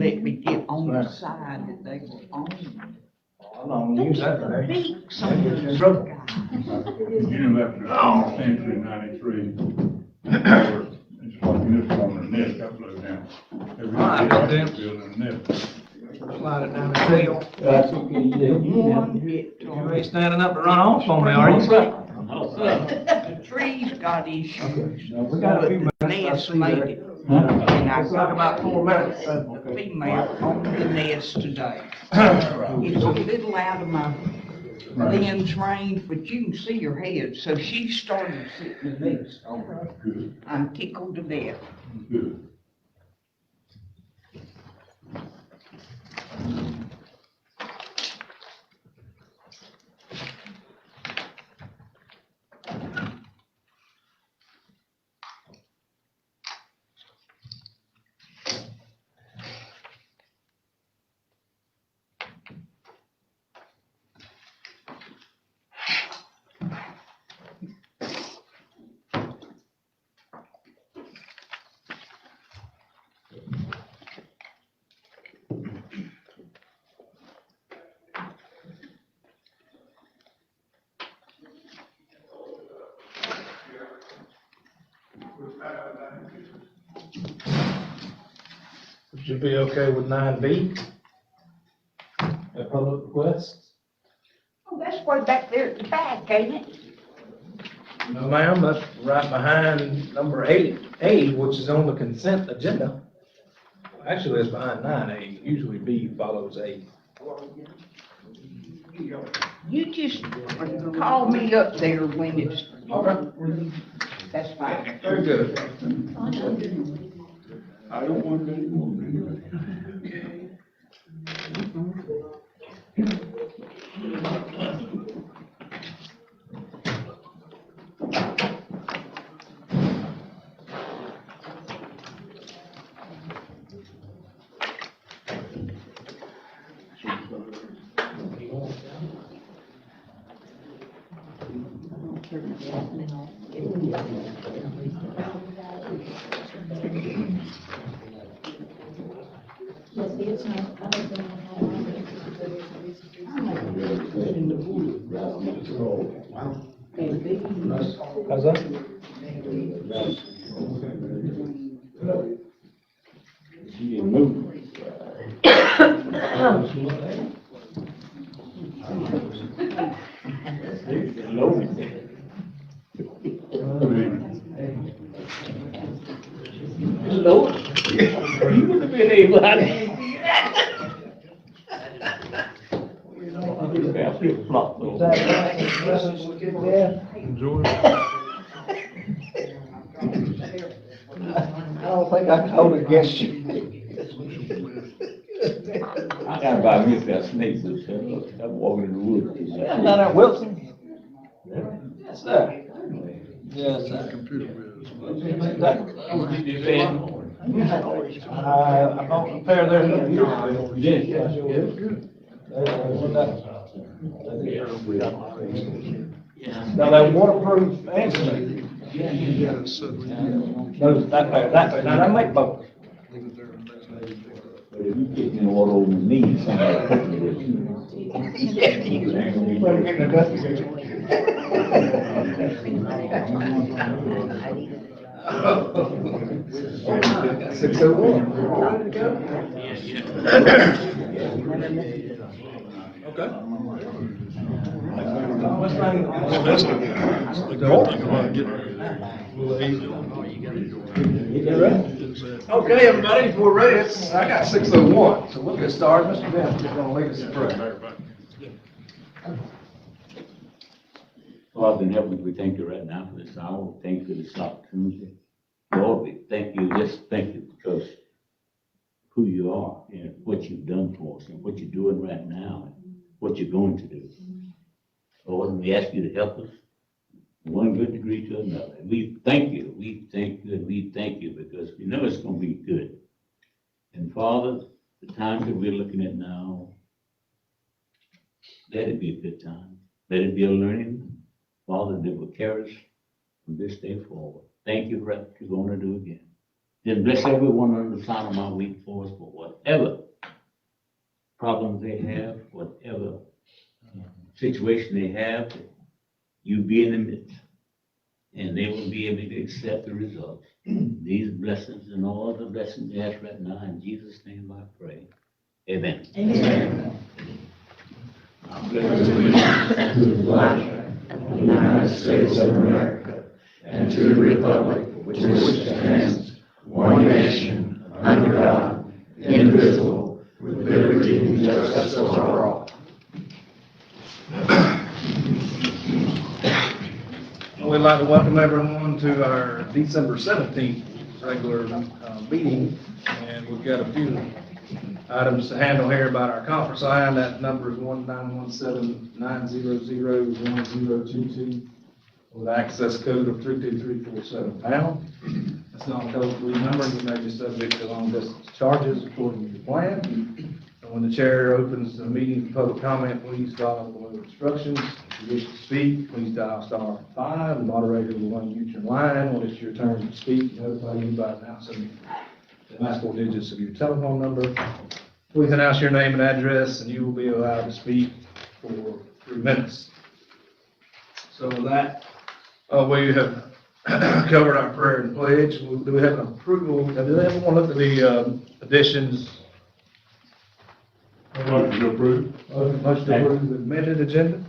let me get on the side that they were on. I don't use that today. Beat some That of gets you in those trouble. guys. You know, after the 20th century, 93, it's like this on the nest, got blown down. Every Alright, day, then. building a nest. Slide it down the tail. One hit You ain't standing up to run off on me, are you? The trees got issues. We got a few But the minutes, I nest see made that. it. And I It's like about 4 minutes. the female on the nest today. It's a little out of my lens range, but you can see her head, so she started sitting in the nest. Good, I'm tickled to death. good. Would you be okay with 9B? A public request? Oh, that's way back there at the back, ain't it? No, ma'am, that's right behind number 8A, which is on the consent agenda. Actually, it's behind 9A. Usually B follows A. You just call me up there when it's, Okay. that's fine. Very good. I don't want any more. How's that? She didn't move. Loaded. Loaded. You would have been able to. Flop Is though. that the message we get there? Enjoy. I don't think I can hold against you. I got about me that snake, I'm walking in the woods. Yeah, down at Wilson. Yes, sir. Yes, sir. I bought a pair there. Now that waterproof answer. Those, that pair, now that make both. But if you get me water over my knees, somebody put me with you. Six oh one. Ready to go? Okay. Okay, everybody, if we're ready, I got 6:01, so we'll get started. Mr. Ben's just gonna lead us in prayer. Father in heaven, we thank you right now for this hour. Thank you for this opportunity. Lord, we thank you, just thank you because who you are and what you've done for us and what you're doing right now and what you're going to do. Lord, we ask you to help us from one good degree to another. We thank you, and we thank you because we know it's going to be good. And Father, the time that we're looking at now, let it be a good time. Let it be a learning, Father, that will carry us from this day forward. Thank you for what you're going to do again. Then bless everyone under the sound of my weak voice for whatever problems they have, whatever situation they have, you be in the midst. And they will be able to accept the results. These blessings and all the blessings they ask right now, in Jesus' name I pray. Amen. Amen. I pledge allegiance to the flag of the United States of America and to the republic which stands one nation under God, indivisible, with liberty and justice for all. We'd like to welcome everyone to our December 17th regular meeting, and we've got a few items to handle here about our conference line. That number is 1-917-900-1022 with access code of 32347 pound. That's not a toll-free number, and you may be subject to long-distance charges according to your plan. And when the chair opens the meeting for public comment, please follow the instructions. If you wish to speak, please dial *5. The moderator will unmute your line. When it's your turn to speak, notify you by announcing the last 4 digits of your telephone number. Please announce your name and address, and you will be allowed to speak for 3 minutes. So with that, we have covered our prayer and pledge. Do we have an approval? Did everyone look at the additions? Motion to approve. Motion to approve the amended agenda?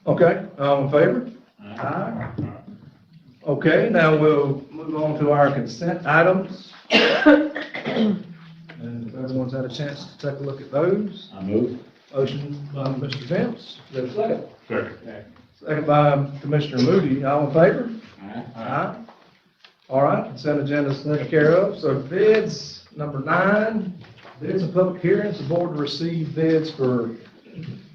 Okay, all in favor? Aye. Okay, now we'll move on to our consent items. And if everyone's had a chance to take a look at those. I move. Motion by Mr. Dents, is there a second? Second. Second by Commissioner Moody, all in favor? Aye. Aye. All right, consent agenda is taken care of. So bids, number 9, bids and public hearings. The board to receive bids for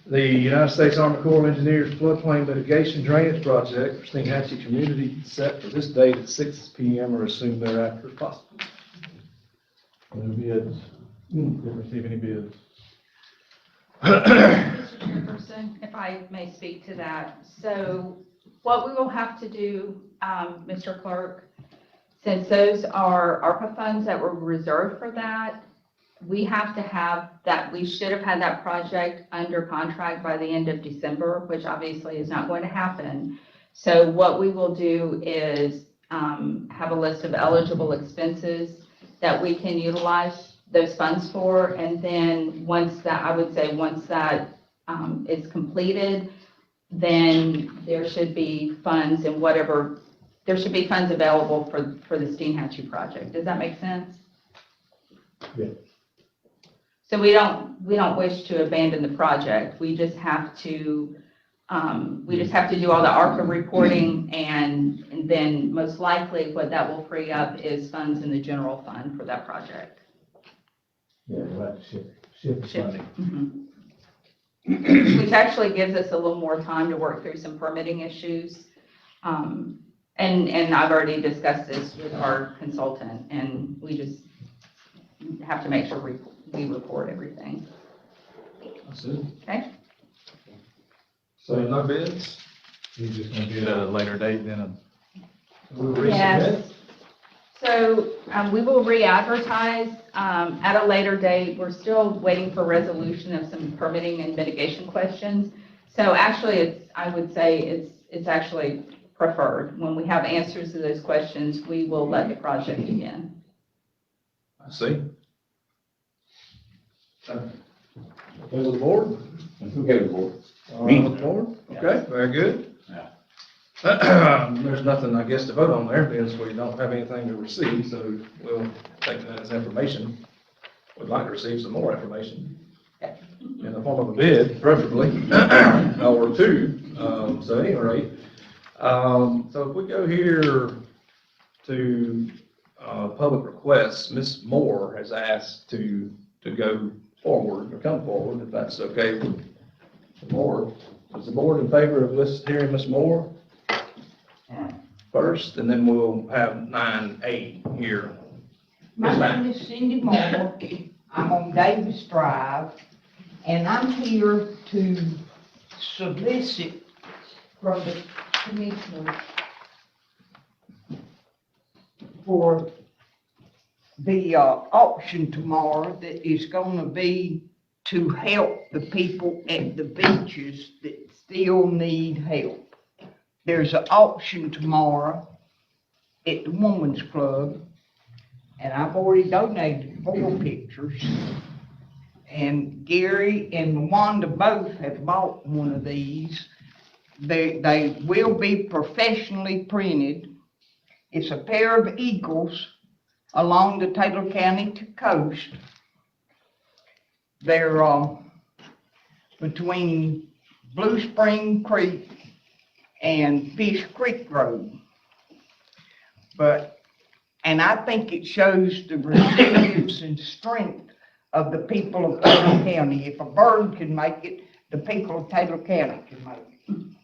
the United States Army Corps of Engineers floodplain mitigation drainage project for Steinhatchee Community set for this date at 6 p.m. or as soon thereafter as possible. Any bids? Didn't receive any bids. Mr. Chairperson, if I may speak to that. So what we will have to do, Mr. Clerk, since those are ARPA funds that were reserved for that, we have to have that, we should have had that project under contract by the end of December, which obviously is not going to happen. So what we will do is have a list of eligible expenses that we can utilize those funds for, and then once that, I would say once that is completed, then there should be funds and whatever, there should be funds available for the Steinhatchee project. Does that make sense? Yeah. So we don't wish to abandon the project. We just have to do all the ARPA reporting, and then most likely what that will free up is funds in the general fund for that project. Yeah, we'll have to shift the funding. Mhm. Which actually gives us a little more time to work through some permitting issues. And I've already discussed this with our consultant, and we just have to make sure we report everything. I see. Okay? So no bids? You're just gonna do it at a later date than We'll resubmit? Yes. So we will re-advertise at a later date. We're still waiting for resolution of some permitting and mitigation questions. So actually, I would say it's actually preferred. When we have answers to those questions, we will let the project begin. I see. Okay with the board? Okay, board. All right with the board? Okay, very good. There's nothing, I guess, to vote on there, because we don't have anything to receive, so we'll take that as information. We'd like to receive some more information in the form of a bid, preferably, or 2, so at any rate. So if we go here to public requests, Ms. Moore has asked to go forward, or come forward, if that's okay with the board. Is the board in favor of hearing Ms. Moore first, and then we'll have 9A here? My name is Cindy Moore. I'm on Davis Drive, and I'm here to solicit from the commissioners for the auction tomorrow that is going to be to help the people at the beaches that still need help. There's an auction tomorrow at the Women's Club, and I've already donated 4 pictures. And Gary and Wanda both have bought one of these. They will be professionally printed. It's a pair of eagles along the Taylor County coast. They're between Blue Spring Creek and Fish Creek Road. And I think it shows the resilience and strength of the people of Taylor County. If a bird can make it, the people of Taylor County can make it.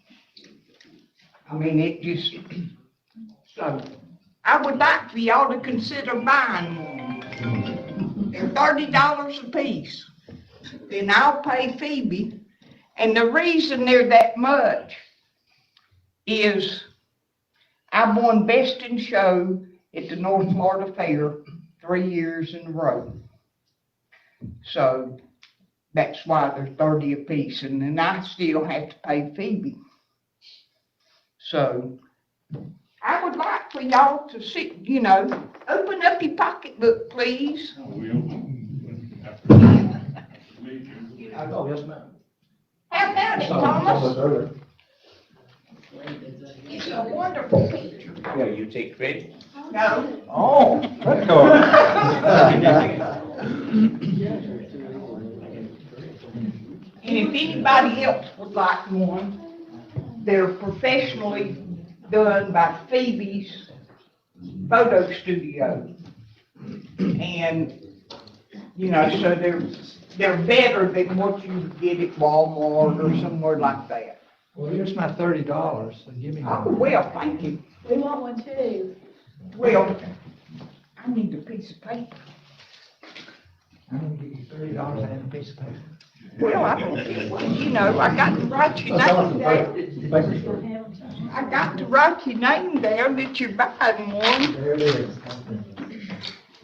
I mean, it just, so, I would like for y'all to consider buying one. They're $30 a piece. Then I'll pay Phoebe, and the reason they're that much is I won Best in Show at the North Florida Fair 3 years in a row. So that's why they're 30 a piece, and then I still have to pay Phoebe. So I would like for y'all to sit, open up your pocketbook, please. Oh, yes, ma'am. How about it, Thomas? It's a wonderful picture. Yeah, you take credit. No. Oh, credit card. And if anybody else would like one, they're professionally done by Phoebe's photo studio. And, so they're better than what you would get at Walmart or somewhere like that. Well, here's my $30, so give me Oh, one. well, thank you. We want one too. Well, I need a piece of paper. I'm gonna give you $30 and a piece of paper. Well, I don't care what, I got to write your name down. I got to write your name down that you're buying one, There it is.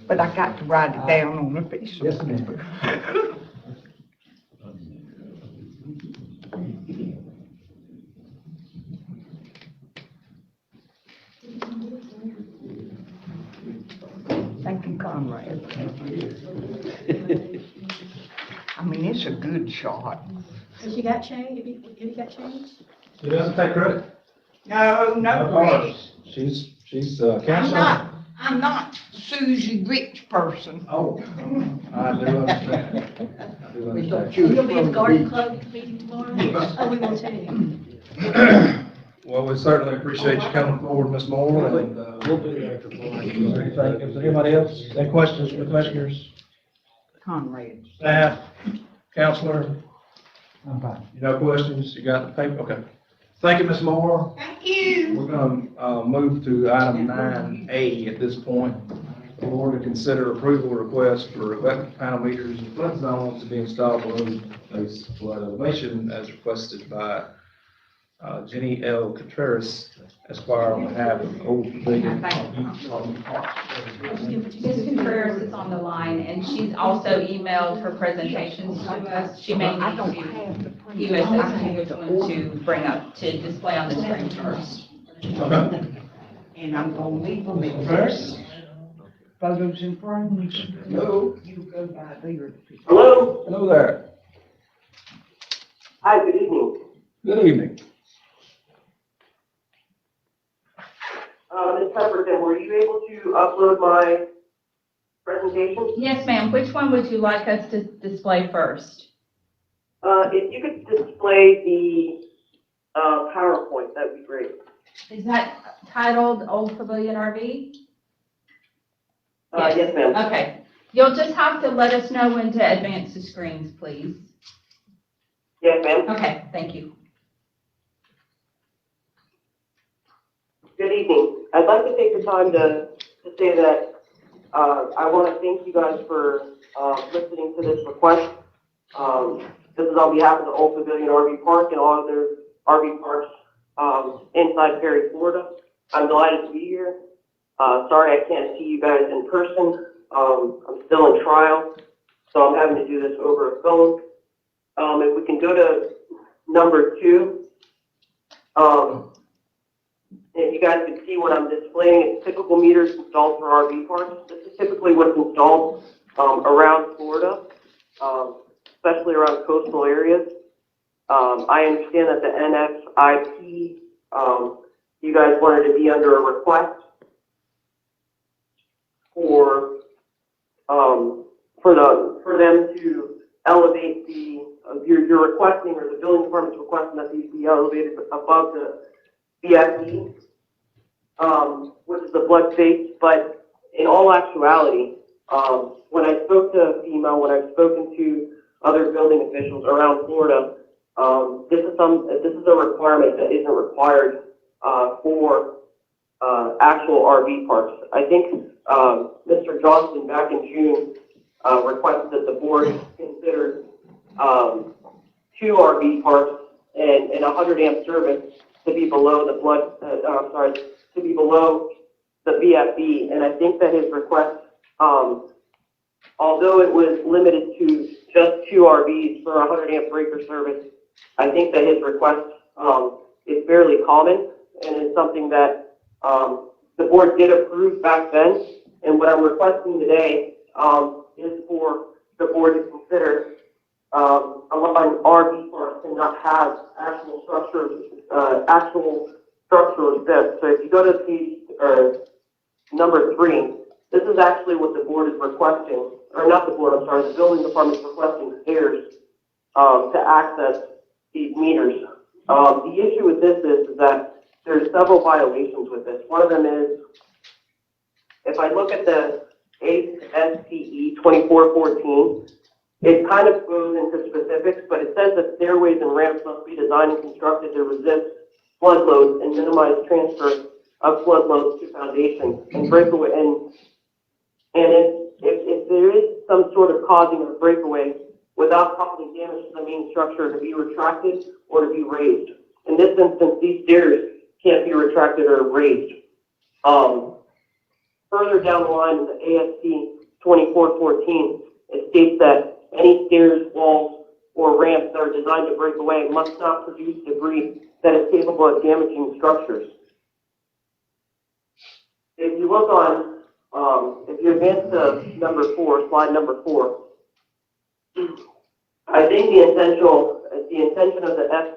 but I got to write it down on a piece of Yes, paper. ma'am. Thank you, Conrad. I mean, it's a good shot. Has you got change? Have you got change? She doesn't take credit? No credit. She's I'm not Susie Rich person. Oh, I do understand. I do understand. You'll be at the garden club meeting tomorrow? Yes. Oh, we will too. Well, we certainly appreciate you coming forward, Ms. Moore, and, We'll be there for tomorrow. is there anybody else, any questions for the commissioners, Conrad. staff, counselor? I'm fine. No questions, you got the paper, okay. Thank you, Ms. Moore. Thank you. We're gonna, move to item 9A at this point. Board to consider approval request for electric panel meters and flood zones to be installed below base flood elevation as requested by Jenny L. Contreras, Esquire, on behalf of Old Pavilion. Ms. Contreras is on the line, and she's also emailed her presentations to us. She may I need don't to have the print. give us as to which one to bring up to display on the screen first. Okay. And I'm gonna leave them in first. Photos and frames. No, you go by there. Hello? Hello there. Hi, good evening. Good evening. Ms. Pemberton, were you able to upload my presentation? Yes, ma'am. Which one would you like us to display first? If you could display the PowerPoint, that'd be great. Is that titled Old Pavilion RV? Yes, ma'am. Okay. You'll just have to let us know when to advance the screens, please. Yes, ma'am. Okay, thank you. Good evening. I'd like to take the time to say that I want to thank you guys for listening to this request. This is on behalf of the Old Pavilion RV Park and all other RV parks inside Perry, Florida. I'm delighted to be here. Sorry I can't see you guys in person. I'm still in trial, so I'm having to do this over a phone. if we can go to number 2, if you guys can see what I'm displaying, it's typical meters installed for RV parks. This is typically what's installed around Florida, especially around coastal areas. I understand that the NFIP, you guys wanted to be under a request for them to elevate the, you're requesting, or the building department's requesting that these be elevated above the BFE, which is the flood space. But in all actuality, when I spoke to FEMA, when I've spoken to other building officials around Florida, this is a requirement that isn't required for actual RV parks. I think Mr. Johnson back in June requested that the board consider 2 RV parks and a 100 amp service to be below the to be below the BFE. And I think that his request, although it was limited to just 2 RVs for a 100 amp breaker service, I think that his request is fairly common and is something that the board did approve back then. And what I'm requesting today is for the board to consider allowing RV parks to not have actual structures exist. So if you go to page number 3, this is actually what the board is requesting, or not the board, I'm sorry, the building department is requesting stairs to access these meters. The issue with this is that there's several violations with this. One of them is, if I look at the ASPE 2414, it kind of goes into specifics, but it says that stairways and ramps must be designed and constructed to resist flood loads and minimize transfer of flood loads to foundations and breakaway. And if there is some sort of causing of breakaway without causing damage to the main structure, to be retracted or to be raised. In this instance, these stairs can't be retracted or raised. Further down the line in the ASC 2414, it states that any stairs, walls, or ramps that are designed to break away must not produce debris that is capable of damaging structures. If you look on, if you advance to number 4, slide number 4, I think the intention of the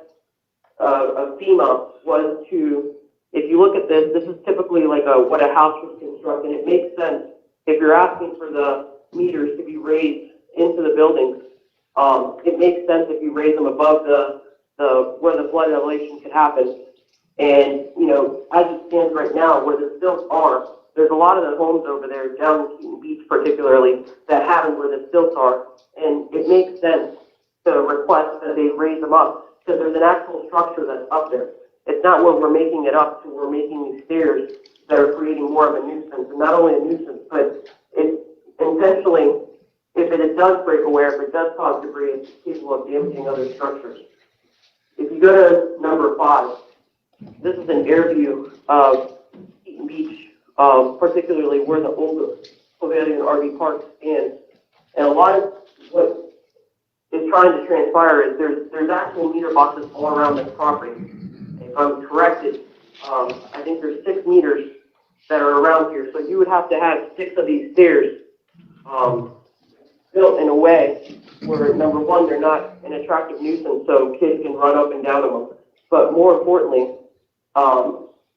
of FEMA was to, if you look at this, this is typically like what a house was constructed. It makes sense if you're asking for the meters to be raised into the buildings. It makes sense if you raise them above where the flood elevation could happen. And you know, as it stands right now, where the stilts are, there's a lot of the homes over there down in Keaton Beach, particularly, that happen where the stilts are, and it makes sense to request that they raise them up because there's an actual structure that's up there. It's not where we're making it up to, we're making these stairs that are creating more of a nuisance, and not only a nuisance, but it intentionally, if it does break away, if it does cause debris, it's capable of damaging other structures. If you go to number 5, this is an air view of Keaton Beach, particularly where the old Pavilion RV Park stands. And a lot of what is trying to transpire is there's actual meter boxes all around this property. If I'm corrected, I think there's 6 meters that are around here. So you would have to have 6 of these stairs built in a way where, number one, they're not an attractive nuisance so kids can run up and down them. But more importantly,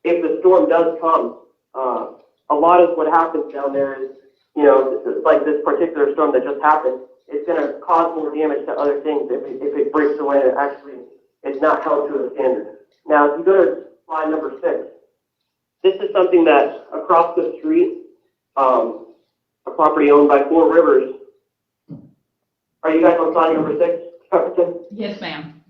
if the storm does come, a lot of what happens down there is, you know, like this particular storm that just happened, it's going to cause more damage to other things if it breaks away and actually it's not held to a standard. Now, if you go to slide number 6, this is something that across the street, a property owned by Four Rivers. Are you guys on slide number 6, Jefferson? Yes, ma'am.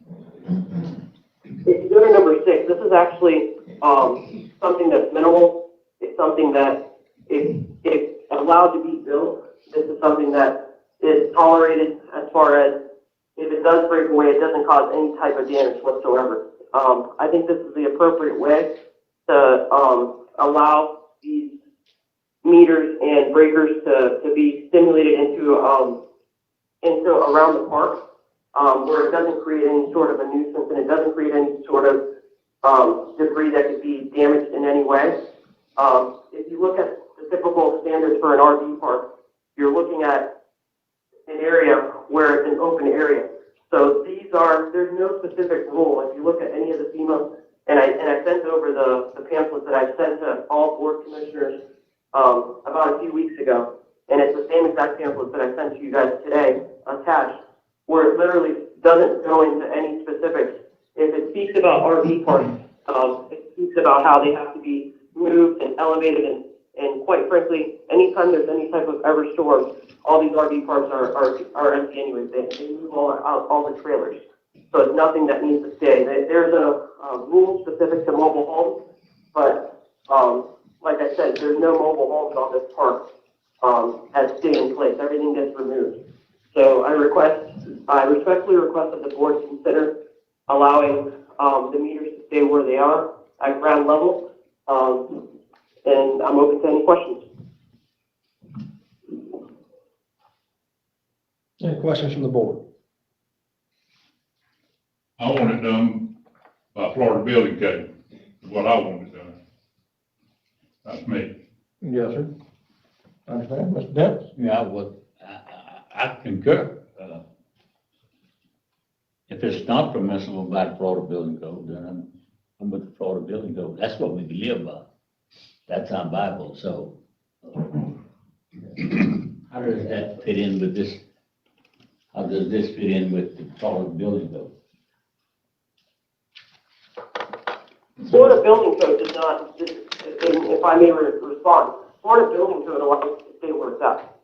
If you go to number 6, this is actually something that's minimal. It's something that if allowed to be built, this is something that is tolerated as far as if it does break away, it doesn't cause any type of damage whatsoever. I think this is the appropriate way to allow these meters and breakers to be stimulated into around the park. where it doesn't create any sort of a nuisance and it doesn't create any sort of debris that could be damaged in any way. If you look at the typical standards for an RV park, you're looking at an area where it's an open area. So there's no specific rule. If you look at any of the FEMA, and I sent over the pamphlet that I sent to all board commissioners about a few weeks ago, and it's the same exact pamphlet that I sent to you guys today, attached, where it literally doesn't go into any specifics. If it speaks about RV parks, it speaks about how they have to be moved and elevated, and quite frankly, anytime there's any type of ever storm, all these RV parks are empty anyways. They move all the trailers. So it's nothing that needs to stay. There's a rule specific to mobile homes, but like I said, there's no mobile homes on this park that stay in place. Everything gets removed. So I respectfully request that the board consider allowing the meters to stay where they are at ground level, and I'm open to any questions. Any questions from the board? I want it done by Florida Building Code, is what I want it done. That's me. Yes, sir. Understand, Mr. Dent? Yeah, well, I concur. If it's not permissible by the Florida Building Code, then I'm with the Florida Building Code. That's what we live by. That's our Bible, so. How does that fit in with this? How does this fit in with the Florida Building Code? Florida Building Code does not, if I may respond, Florida Building Code allows us to stay where it's at.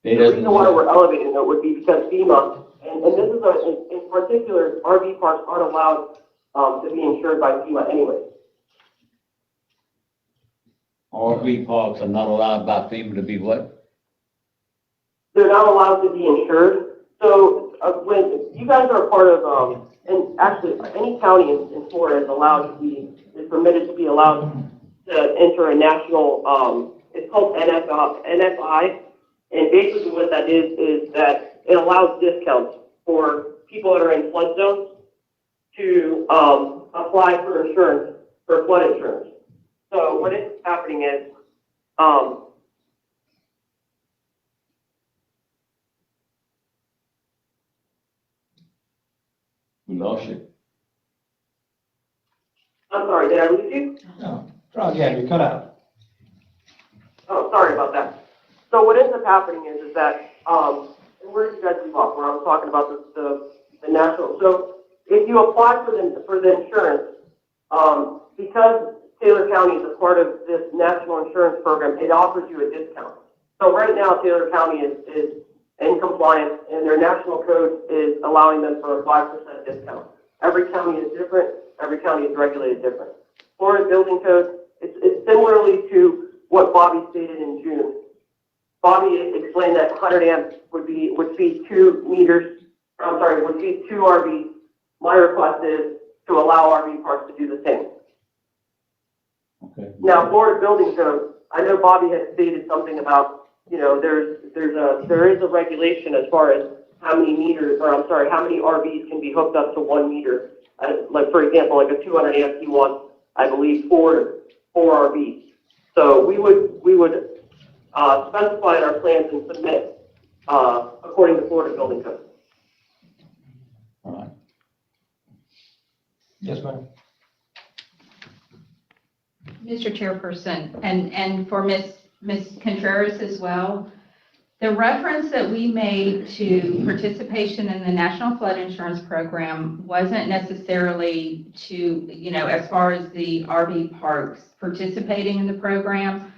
The reason why we're elevating it would be because FEMA, and this is in particular, RV parks aren't allowed to be insured by FEMA anyway. RV parks are not allowed by FEMA to be what? They're not allowed to be insured. So when you guys are a part of, and actually any county in Florida is permitted to be allowed to enter a national, it's called NFI, and basically what that is that it allows discounts for people that are in flood zones to apply for insurance, for flood insurance. So what is happening is, We lost you. I'm sorry, did I lose you? No. Try again, you cut out. Oh, sorry about that. So what ends up happening is that, and where did you guys leave off? Where I was talking about the national. So if you apply for the insurance, because Taylor County is a part of this national insurance program, it offers you a discount. So right now, Taylor County is in compliance, and their national code is allowing them for a 5% discount. Every county is different. Every county is regulated different. Florida Building Code, it's similarly to what Bobby stated in June. Bobby explained that 100 amps would feed 2 meters. I'm sorry, would feed 2 RVs. My request is to allow RV parks to do the same. Okay. Now, Florida Building Code, I know Bobby had stated something about, there is a regulation as far as how many RVs can be hooked up to 1 meter. Like, for example, like a 200 amp, you want, I believe, 4 RVs. So we would specify in our plans and submit according to Florida Building Code. All right. Yes, ma'am. Mr. Chairperson, and for Ms. Contreras as well, the reference that we made to participation in the National Flood Insurance Program wasn't necessarily to, as far as the RV parks participating in the program.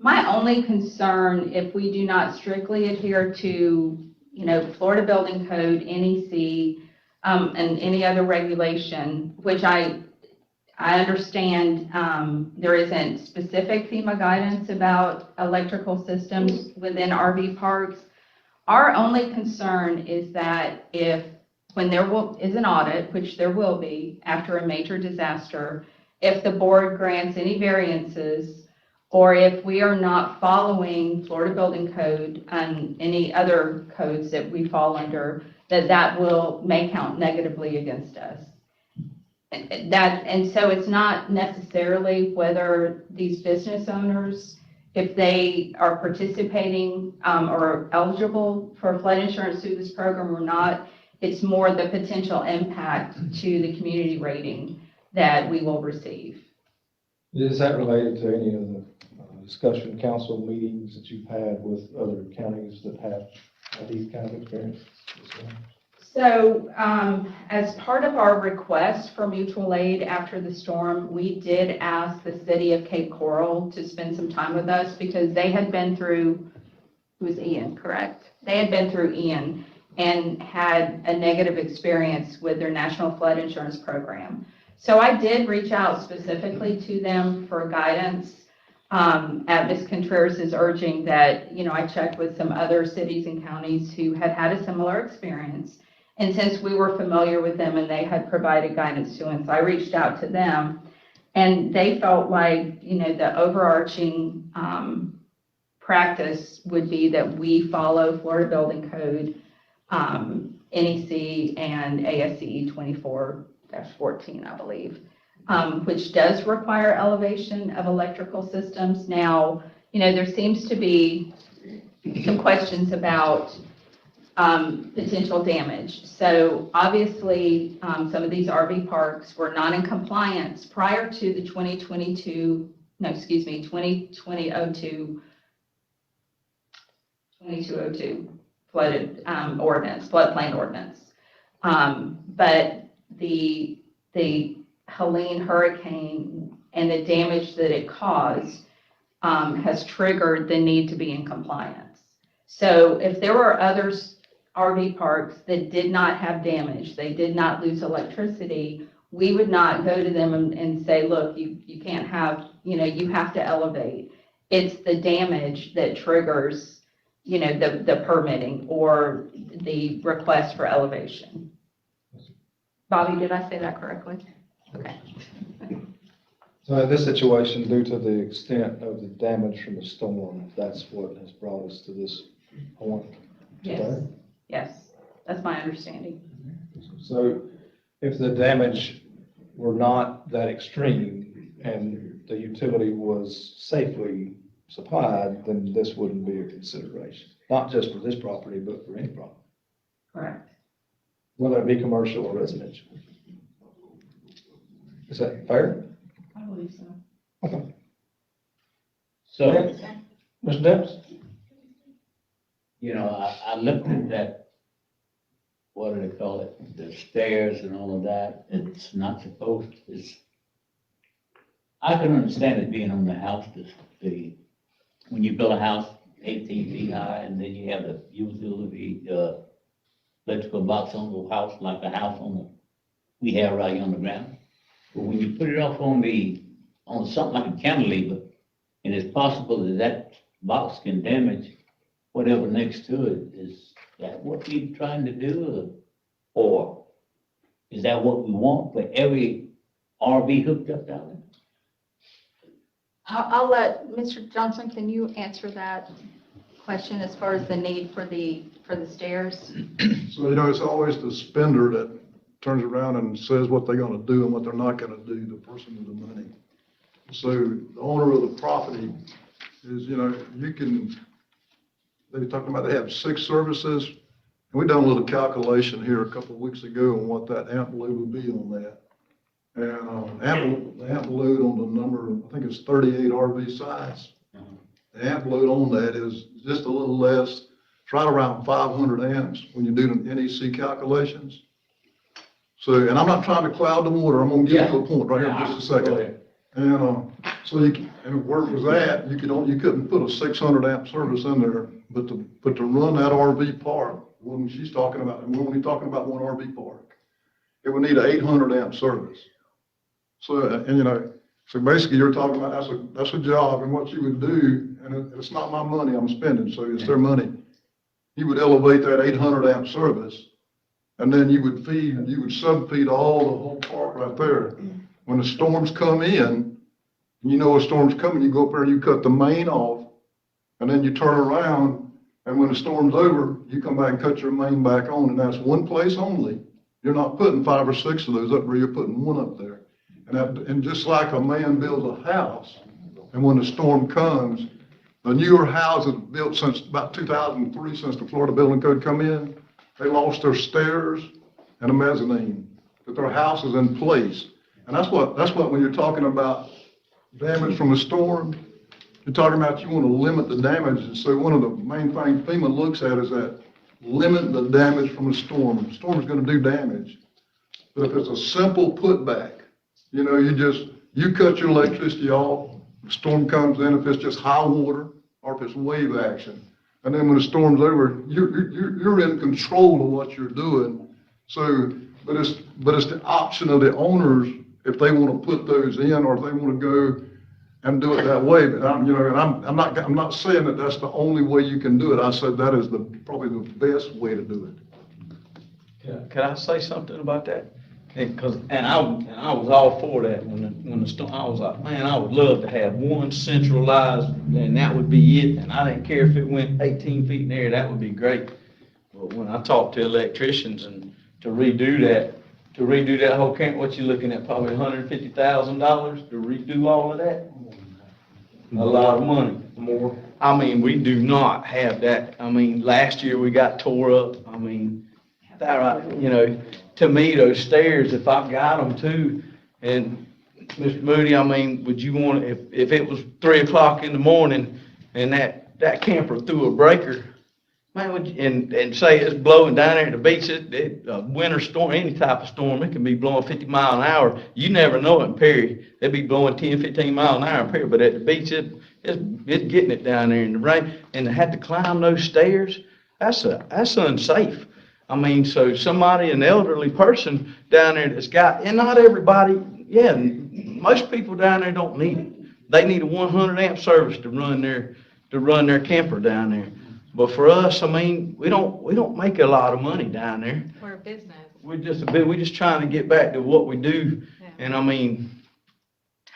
My only concern, if we do not strictly adhere to, Florida Building Code, NEC, and any other regulation, which I understand there isn't specific FEMA guidance about electrical systems within RV parks. Our only concern is that when there is an audit, which there will be after a major disaster, if the board grants any variances or if we are not following Florida Building Code and any other codes that we fall under, that may count negatively against us. And so it's not necessarily whether these business owners, if they are participating or eligible for flood insurance through this program or not, it's more the potential impact to the community rating that we will receive. Is that related to any of the discussion council meetings that you've had with other counties that have these kind of experiences? So as part of our request for mutual aid after the storm, we did ask the city of Cape Coral to spend some time with us because they had been through, it was Ian, correct? They had been through Ian and had a negative experience with their national flood insurance program. So I did reach out specifically to them for guidance at Ms. Contreras' urging that, I checked with some other cities and counties who had had a similar experience. And since we were familiar with them and they had provided guidance to us, I reached out to them and they felt like, the overarching practice would be that we follow Florida Building Code, NEC and ASCE 24-14, I believe, which does require elevation of electrical systems. Now, there seems to be some questions about potential damage. So obviously, some of these RV parks were not in compliance prior to the 2022 flooded ordinance, floodplain ordinance. But the Helene hurricane and the damage that it caused has triggered the need to be in compliance. So if there were others RV parks that did not have damage, they did not lose electricity, we would not go to them and say, look, you can't have, you have to elevate. It's the damage that triggers, the permitting or the request for elevation. Bobby, did I say that correctly? Okay. So in this situation, due to the extent of the damage from the storm, that's what has brought us to this point today? Yes, that's my understanding. So if the damage were not that extreme and the utility was safely supplied, then this wouldn't be a consideration, not just for this property, but for any property, Correct. whether it be commercial or residential. Is that fair? I believe so. Okay. So, Mr. Debs? I looked at that, what do they call it, the stairs and all of that, it's not supposed, I can understand it being on the house, when you build a house 18 feet high and then you have the utility, electrical box on the house, like a house we have right here on the ground. But when you put it off on something like a cantilever, and it's possible that box can damage whatever next to it, is that what we're trying to do? Or is that what we want for every RV hooked up down there? I'll let Mr. Johnson, can you answer that question as far as the need for the stairs? So, it's always the spender that turns around and says what they're gonna do and what they're not gonna do, the person with the money. So the owner of the property is, they're talking about they have 6 services. And we done a little calculation here a couple of weeks ago on what that amp load would be on that. And the amp load on the number, I think it's 38 RV size. The amp load on that is just a little less, it's right around 500 amps when you do the NEC calculations. So, and I'm not trying to cloud the water, I'm gonna get to a point right here in just a second. And and where it was at, you couldn't put a 600 amp service in there, but to run that RV park, when she's talking about, and we're only talking about one RV park, it would need an 800 amp service. So, so basically you're talking about, that's a job, and what you would do, and it's not my money I'm spending, so it's their money. You would elevate that 800 amp service, and then you would sub-feed all the whole park right there. When the storms come in, You know a storm's coming, you go up there and you cut the main off, and then you turn around, and when the storm's over, you come back and cut your main back on, and that's one place only. You're not putting 5 or 6 of those up there, you're putting one up there. And just like a man builds a house, and when the storm comes, the newer houses built since about 2003, since the Florida Building Code come in, they lost their stairs and a mezzanine, but their house is in place. And that's what when you're talking about damage from a storm, you're talking about you want to limit the damage. And so one of the main things FEMA looks at is that limit the damage from a storm. The storm is going to do damage. But if it's a simple putback, you know, you cut your electricity off, the storm comes in, if it's just high water or if it's wave action. And then when the storm's over, you're in control of what you're doing. So, but it's the option of the owners if they want to put those in or if they want to go and do it that way. But I'm not saying that that's the only way you can do it. I said that is probably the best way to do it. Can I say something about that? And I was all for that when the storm. I was like, man, I would love to have one centralized, and that would be it. And I didn't care if it went 18 feet in the air, that would be great. But when I talked to electricians and to redo that whole camp, what you looking at? Probably $150,000 to redo all of that. A lot of money. More. I mean, we do not have that. I mean, last year we got tore up. I mean, to me, those stairs, if I've got them too, and Mr. Moody, I mean, would you want, if it was 3 o'clock in the morning and that camper threw a breaker, man, and say it's blowing down there at the beach, a winter storm, any type of storm, it can be blowing 50 miles an hour. You never know it in Perry. They'd be blowing 10, 15 miles an hour in Perry, but at the beach, it's getting it down there in the rain, and to have to climb those stairs, that's unsafe. I mean, so an elderly person down there that's got, and not everybody, most people down there don't need it. They need a 100 amp service to run their camper down there. But for us, I mean, we don't make a lot of money down there. We're a business. We're just trying to get back to what we do. Yeah. And I mean,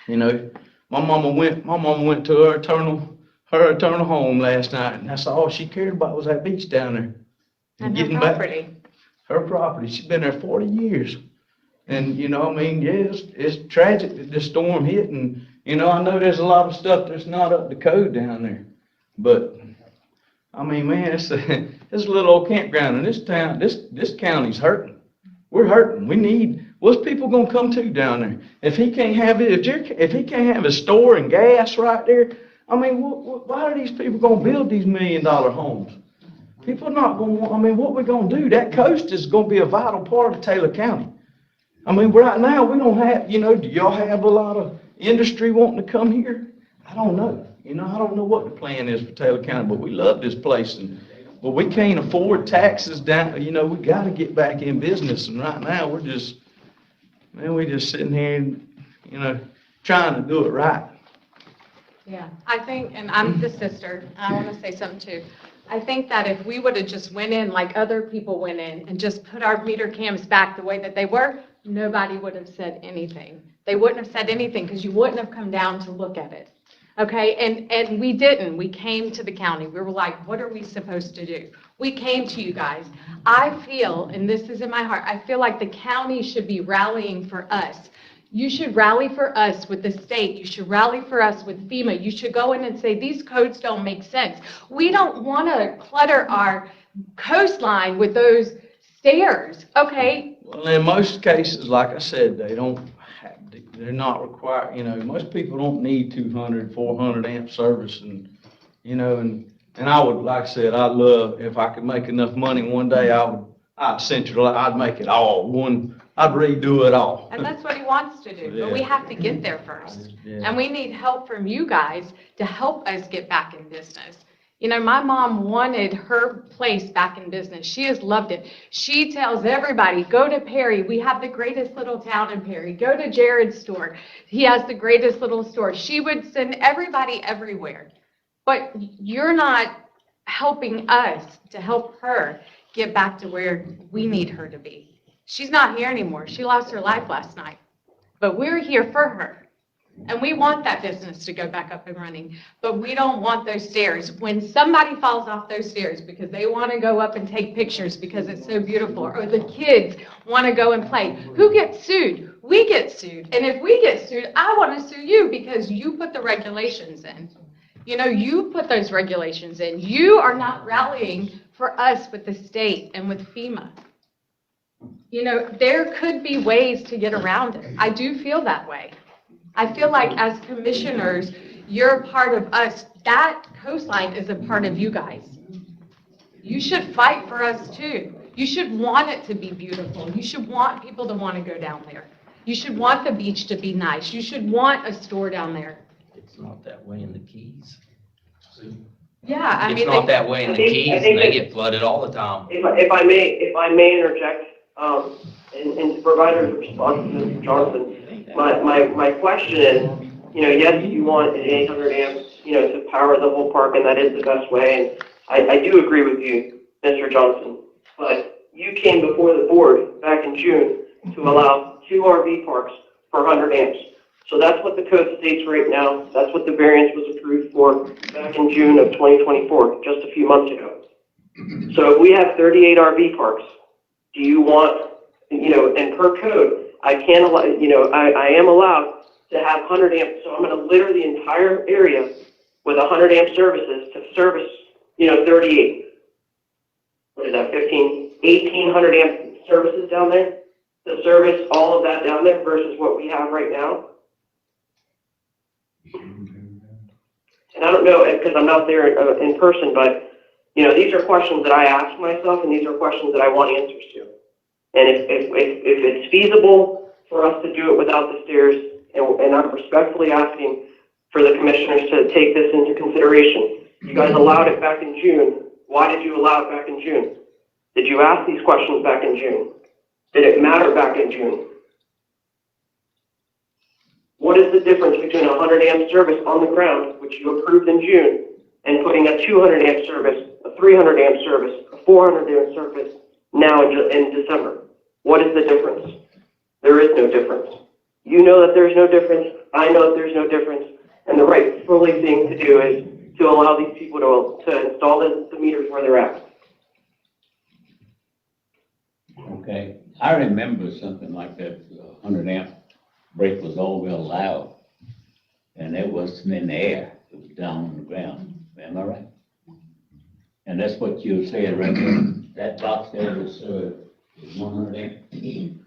my mama went to her eternal home last night, and that's all she cared about was that beach down there. And her property. Her property. She's been there 40 years. And, I mean, it's tragic that this storm hit. And, I know there's a lot of stuff that's not up to code down there. But, I mean, man, it's a little old campground. And this county's hurting. We're hurting. What's people going to come to down there? If he can't have a store and gas right there, I mean, why are these people going to build these $1 million homes? People are not going to want, I mean, what we're going to do, that coast is going to be a vital part of Taylor County. I mean, right now, we don't have, do y'all have a lot of industry wanting to come here? I don't know. I don't know what the plan is for Taylor County, but we love this place. But we can't afford taxes down, we got to get back in business. And right now, we're just sitting here and, trying to do it right. Yeah, I think, and I'm the sister, I want to say something too. I think that if we would have just went in like other people went in and just put our meter cams back the way that they were, nobody would have said anything. They wouldn't have said anything because you wouldn't have come down to look at it. Okay, and we didn't. We came to the county. We were like, what are we supposed to do? We came to you guys. I feel, and this is in my heart, I feel like the county should be rallying for us. You should rally for us with the state. You should rally for us with FEMA. You should go in and say, these codes don't make sense. We don't want to clutter our coastline with those stairs, okay? Well, in most cases, like I said, they're not required, most people don't need 200, 400 amp service and I would, like I said, I'd love, if I could make enough money one day, I'd make it all one. I'd redo it all. And that's what he wants to do, but we have to get there first. Yeah. And we need help from you guys to help us get back in business. My mom wanted her place back in business. She has loved it. She tells everybody, go to Perry. We have the greatest little town in Perry. Go to Jared's store. He has the greatest little store. She would send everybody everywhere. But you're not helping us to help her get back to where we need her to be. She's not here anymore. She lost her life last night. But we're here for her. And we want that business to go back up and running, but we don't want those stairs. When somebody falls off those stairs because they want to go up and take pictures because it's so beautiful, or the kids want to go and play, who gets sued? We get sued. And if we get sued, I want to sue you because you put the regulations in. You know, you put those regulations in. You are not rallying for us with the state and with FEMA. You know, there could be ways to get around it. I do feel that way. I feel like as commissioners, you're a part of us. That coastline is a part of you guys. You should fight for us too. You should want it to be beautiful. You should want people to want to go down there. You should want the beach to be nice. You should want a store down there. It's not that way in the Keys. Yeah, I mean. It's not that way in the Keys, and they get flooded all the time. If I may interject, and to provide a response to Mr. Johnson, my question is, you know, yes, you want an 800 amps, you know, to power the whole park, and that is the best way, and I do agree with you, Mr. Johnson, but you came before the board back in June to allow 2 RV parks for 100 amps. So that's what the code states right now. That's what the variance was approved for back in June of 2024, just a few months ago. So if we have 38 RV parks, do you want, you know, and per code, I can't allow, you know, I am allowed to have 100 amps. So I'm going to litter the entire area with 100 amp services to service, you know, 38. What is that, 1,800 amp services down there to service all of that down there versus what we have right now? And I don't know, because I'm not there in person, but, you know, these are questions that I ask myself, and these are questions that I want answers to. And if it's feasible for us to do it without the stairs, and I'm respectfully asking for the commissioners to take this into consideration. You guys allowed it back in June. Why did you allow it back in June? Did you ask these questions back in June? Did it matter back in June? What is the difference between a 100 amp service on the ground, which you approved in June, and putting a 200 amp service, a 300 amp service, a 400 amp service now in December? What is the difference? There is no difference. You know that there's no difference. I know that there's no difference. And the rightful thing to do is to allow these people to install the meters where they're at. Okay, I remember something like that, 100 amp break was all real loud, and it wasn't in the air, it was down on the ground, am I right? And that's what you were saying right there, that box there is 100 amp.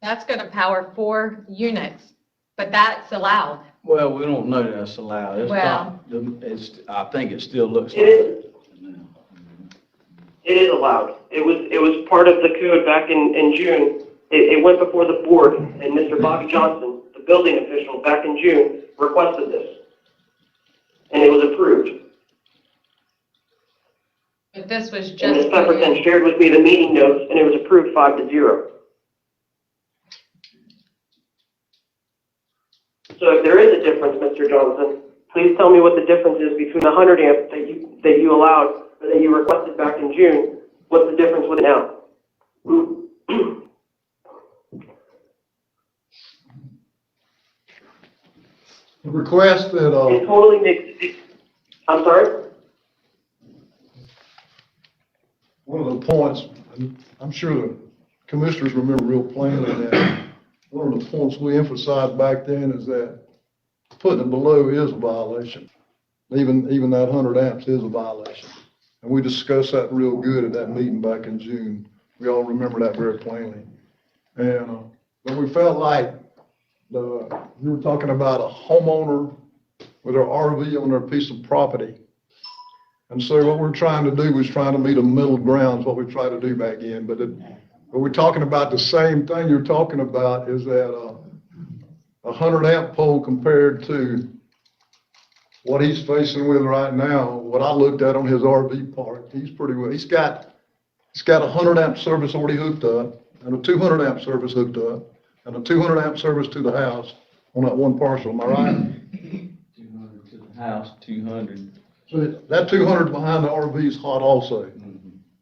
That's going to power 4 units, but that's allowed. Well, we don't know that's allowed. It's Well- not, I think it still looks like. It is allowed. It was part of the code back in June. It went before the board, and Mr. Bobby Johnson, the building official, back in June, requested this. And it was approved. But this was And just. Ms. Pepperton shared with me the meeting notes, and it was approved 5-0. So if there is a difference, Mr. Johnson, please tell me what the difference is between the 100 amp that you allowed, or that you requested back in June. What's the difference with it now? The request that, It totally makes, I'm sorry? one of the points, and I'm sure the commissioners remember real plainly that one of the points we emphasized back then is that putting it below is a violation. Even that 100 amps is a violation. And we discussed that real good at that meeting back in June. We all remember that very plainly. And, but we felt like you were talking about a homeowner with their RV on their piece of property. And so what we're trying to do is trying to meet a middle ground is what we try to do back in. But we're talking about the same thing you're talking about is that a 100 amp pole compared to what he's facing with right now, what I looked at on his RV park, he's pretty well, he's got a 100 amp service already hooked up and a 200 amp service hooked up and a 200 amp service to the house on that one parcel, am I right? 200 to the house, 200. So that 200 behind the RV is hot also.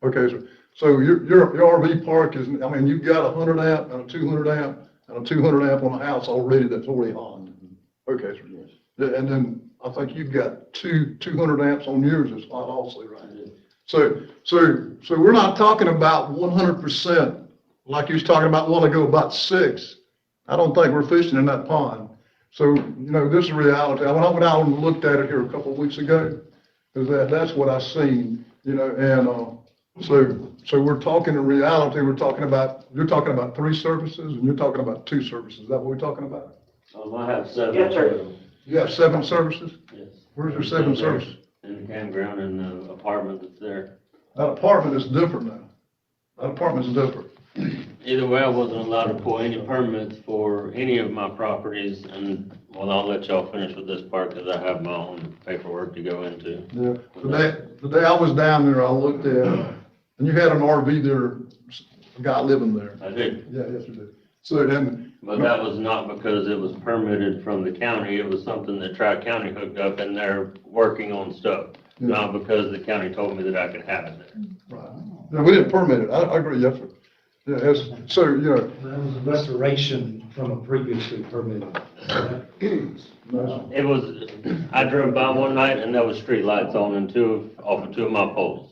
Okay, so your RV park is, I mean, you've got a 100 amp and a 200 amp and a 200 amp on a house already that's already hot. Okay, sir. Yeah, and then I think you've got 200 amps on yours as well also, right? So we're not talking about 100%, like you was talking about a while ago, about 6. I don't think we're fishing in that pond. So, this is reality. When I went out and looked at it here a couple of weeks ago, that's what I seen, and, so we're talking in reality, you're talking about 3 services and you're talking about 2 services. Is that what we're talking about? I have 7. Yes, sir. You have 7 services? Yes. Where's your 7 services? In the campground and the apartment that's there. That apartment is different now. That apartment is different. Either way, I wasn't allowed to pull any permits for any of my properties, and, well, I'll let y'all finish with this part, because I have my own paperwork to go into. Yeah, the day I was down there, I looked at, and you had an RV there, a guy living there. I did, Yeah, yes, you did. So then. but that was not because it was permitted from the county, it was something that Tri-County hooked up, and they're working on stuff, not because the county told me that I could have it there. Right. Yeah, we didn't permit it. I agree, yes, sir. Yeah, so, That was a restoration from a previously permitted. It was, I drove by one night, and there was street lights on and off of 2 of my poles,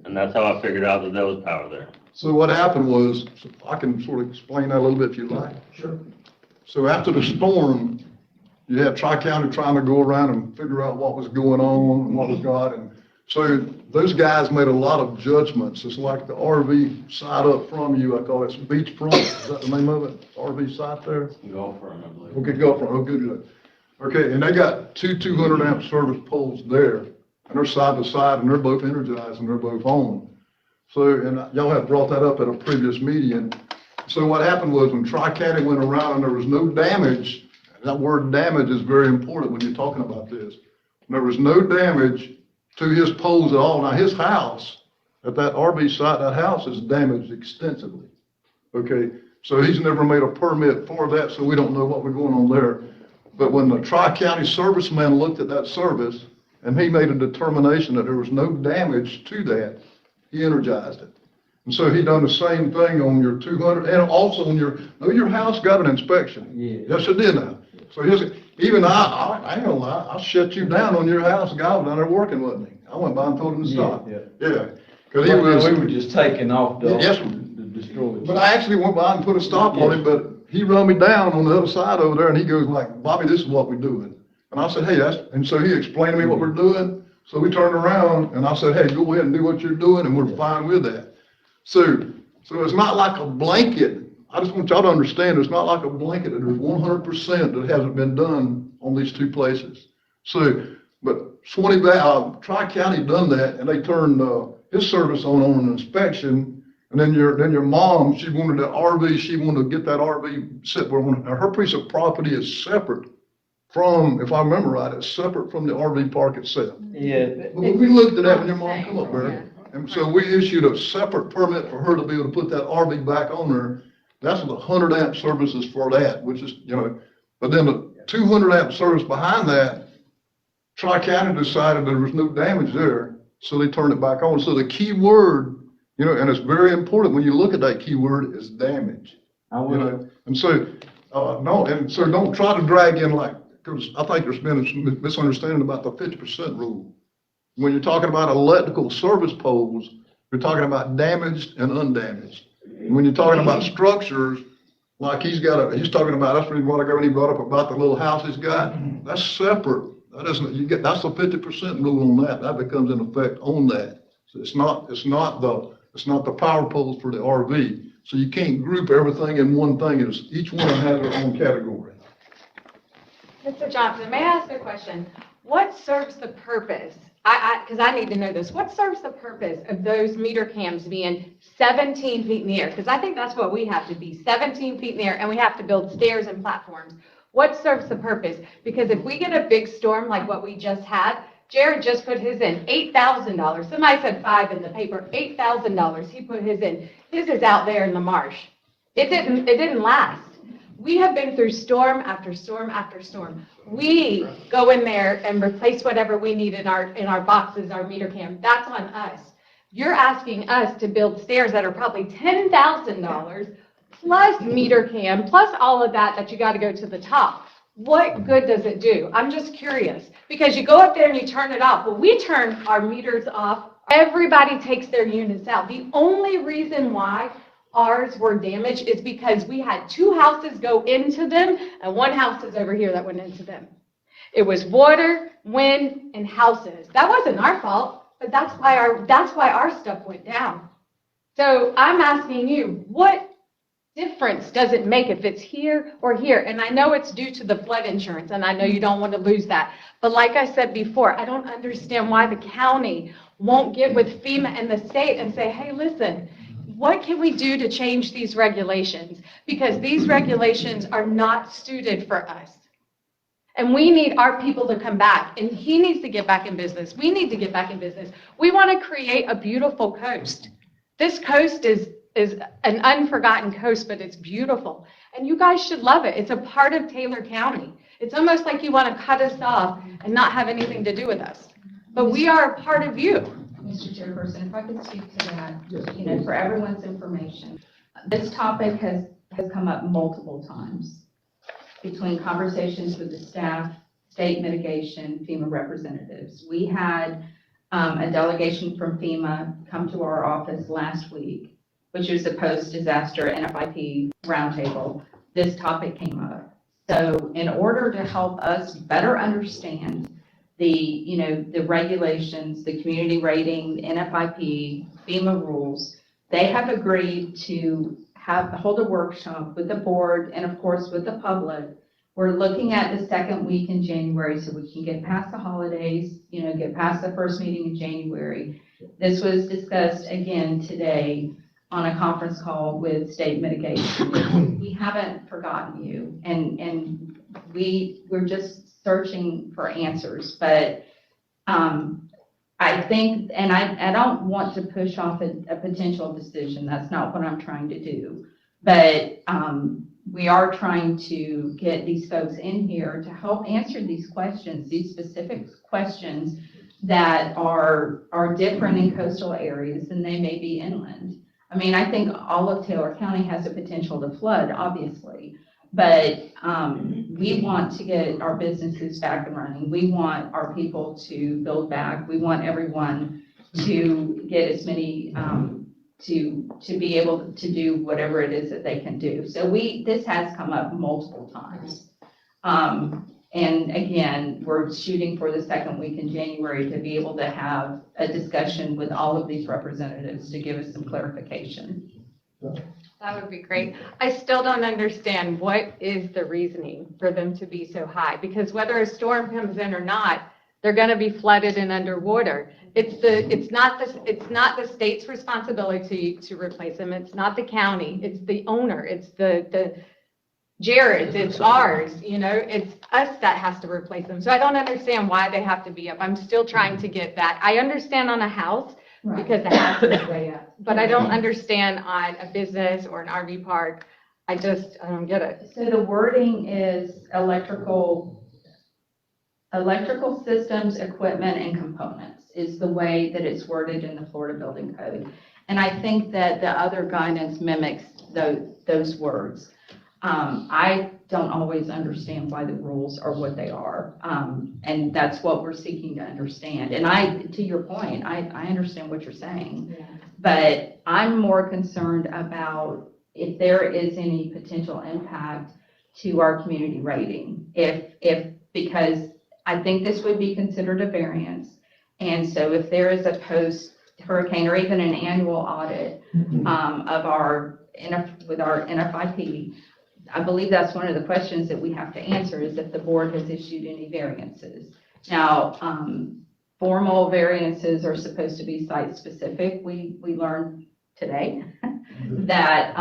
and that's how I figured out that there was power there. So what happened was, I can sort of explain that a little bit if you like. Sure. So after the storm, you had Tri-County trying to go around and figure out what was going on and what was going on. And so those guys made a lot of judgments. It's like the RV site up from you, I call it beachfront. Is that the name of it? RV site there? Go for it, I believe. Okay, go for it. Oh, good. Okay, and they got 200 amp service poles there, and they're side by side, and they're both energized, and they're both on. So, and y'all had brought that up at a previous meeting. So what happened was when Tri-County went around and there was no damage, and that word damage is very important when you're talking about this. There was no damage to his poles at all. Now his house, at that RV site, that house is damaged extensively. Okay, so he's never made a permit for that, so we don't know what we're going on there. But when the Tri-County serviceman looked at that service, and he made a determination that there was no damage to that, he energized it. And so he done the same thing on your 200, and also on your house got an inspection. Yeah. Yes, it did now. So even I ain't gonna lie, I shut you down on your house, the guy was down there working, wasn't he? I went by and told him to stop. Yeah. Cause he was. We were just taking off the. Yes, sir. The destroyed. But I actually went by and put a stop on him, but he run me down on the other side over there, and he goes like, Bobby, this is what we're doing. And I said, hey, and so he explained to me what we're doing. So we turned around and I said, hey, go ahead and do what you're doing, and we're fine with that. So it's not like a blanket. I just want y'all to understand, it's not like a blanket that there's 100% that hasn't been done on these 2 places. So, but Tri-County done that, and they turned his service on an inspection. And then your mom, she wanted that RV, she wanted to get that RV set where her piece of property is separate from, if I remember right, it's separate from the RV park itself. Yeah. But we looked at that when your mom come up there, and so we issued a separate permit for her to be able to put that RV back on there. That's the 100 amp services for that, which is, but then the 200 amp service behind that, Tri-County decided there was no damage there, so they turned it back on. So the key word, and it's very important when you look at that key word, is damage. And so, so don't try to drag in because I think there's been a misunderstanding about the 50% rule. When you're talking about electrical service poles, you're talking about damaged and undamaged. And when you're talking about structures, like he's talking about, that's the reason why I go and he brought up about the little house he's got, that's separate. That's the 50% rule on that. That becomes in effect on that. So it's not the power poles for the RV. So you can't group everything in one thing. Each one has their own category. Mr. Johnson, may I ask a question? What serves the purpose? Because I need to know this. What serves the purpose of those meter cams being 17 feet in the air? Because I think that's what we have to be, 17 feet in the air, and we have to build stairs and platforms. What serves the purpose? Because if we get a big storm like what we just had, Jared just put his in, $8,000. Somebody said 5 in the paper, $8,000. He put his in. His is out there in the marsh. It didn't last. We have been through storm after storm after storm. We go in there and replace whatever we need in our boxes, our meter cam. That's on us. You're asking us to build stairs that are probably $10,000 plus meter cam, plus all of that you got to go to the top. what good does it do? I'm just curious, because you go up there and you turn it off. Well, we turn our meters off. Everybody takes their units out. The only reason why ours were damaged is because we had 2 houses go into them, and 1 house is over here that went into them. It was water, wind, and houses. That wasn't our fault, but that's why our stuff went down. So I'm asking you, what difference does it make if it's here or here? And I know it's due to the flood insurance, and I know you don't want to lose that. But like I said before, I don't understand why the county won't get with FEMA and the state and say, hey, listen, what can we do to change these regulations? Because these regulations are not suited for us. And we need our people to come back, and he needs to get back in business. We need to get back in business. We want to create a beautiful coast. This coast is an unforgotten coast, but it's beautiful. And you guys should love it. It's a part of Taylor County. It's almost like you want to cut us off and not have anything to do with us. But we are a part of you. Mr. Chairperson, if I could speak to that, for everyone's information. This topic has come up multiple times between conversations with the staff, state mitigation, FEMA representatives. We had a delegation from FEMA come to our office last week, which was a post-disaster NFIP roundtable. This topic came up. So in order to help us better understand the regulations, the community rating, the NFIP, FEMA rules, they have agreed to hold a workshop with the board and of course with the public. We're looking at the 2nd week in January so we can get past the holidays, get past the first meeting in January. This was discussed again today on a conference call with state mitigation. We haven't forgotten you, and we're just searching for answers. But I think, and I don't want to push off a potential decision. That's not what I'm trying to do. But we are trying to get these folks in here to help answer these questions, these specific questions that are different in coastal areas than they may be inland. I mean, I think all of Taylor County has the potential to flood, obviously, but we want to get our businesses back and running. We want our people to build back. We want everyone to get as many, to be able to do whatever it is that they can do. So this has come up multiple times. And again, we're shooting for the 2nd week in January to be able to have a discussion with all of these representatives to give us some clarification. That would be great. I still don't understand what is the reasoning for them to be so high, because whether a storm comes in or not, they're going to be flooded and underwater. It's not the state's responsibility to replace them. It's not the county. It's the owner. It's the Jared's. It's ours. It's us that has to replace them. So I don't understand why they have to be up. I'm still trying to get that. I understand on a house because the house is way up, but I don't understand on a business or an RV park. I don't get it. So the wording is electrical systems, equipment, and components is the way that it's worded in the Florida Building Code. And I think that the other guidance mimics those words. I don't always understand why the rules are what they are. And that's what we're seeking to understand. And to your point, I understand what you're saying, but I'm more concerned about if there is any potential impact to our community rating. Because I think this would be considered a variance. And so if there is a post-hurricane or even an annual audit with our NFIP, I believe that's one of the questions that we have to answer is if the board has issued any variances. Now, formal variances are supposed to be site-specific. We learned today that,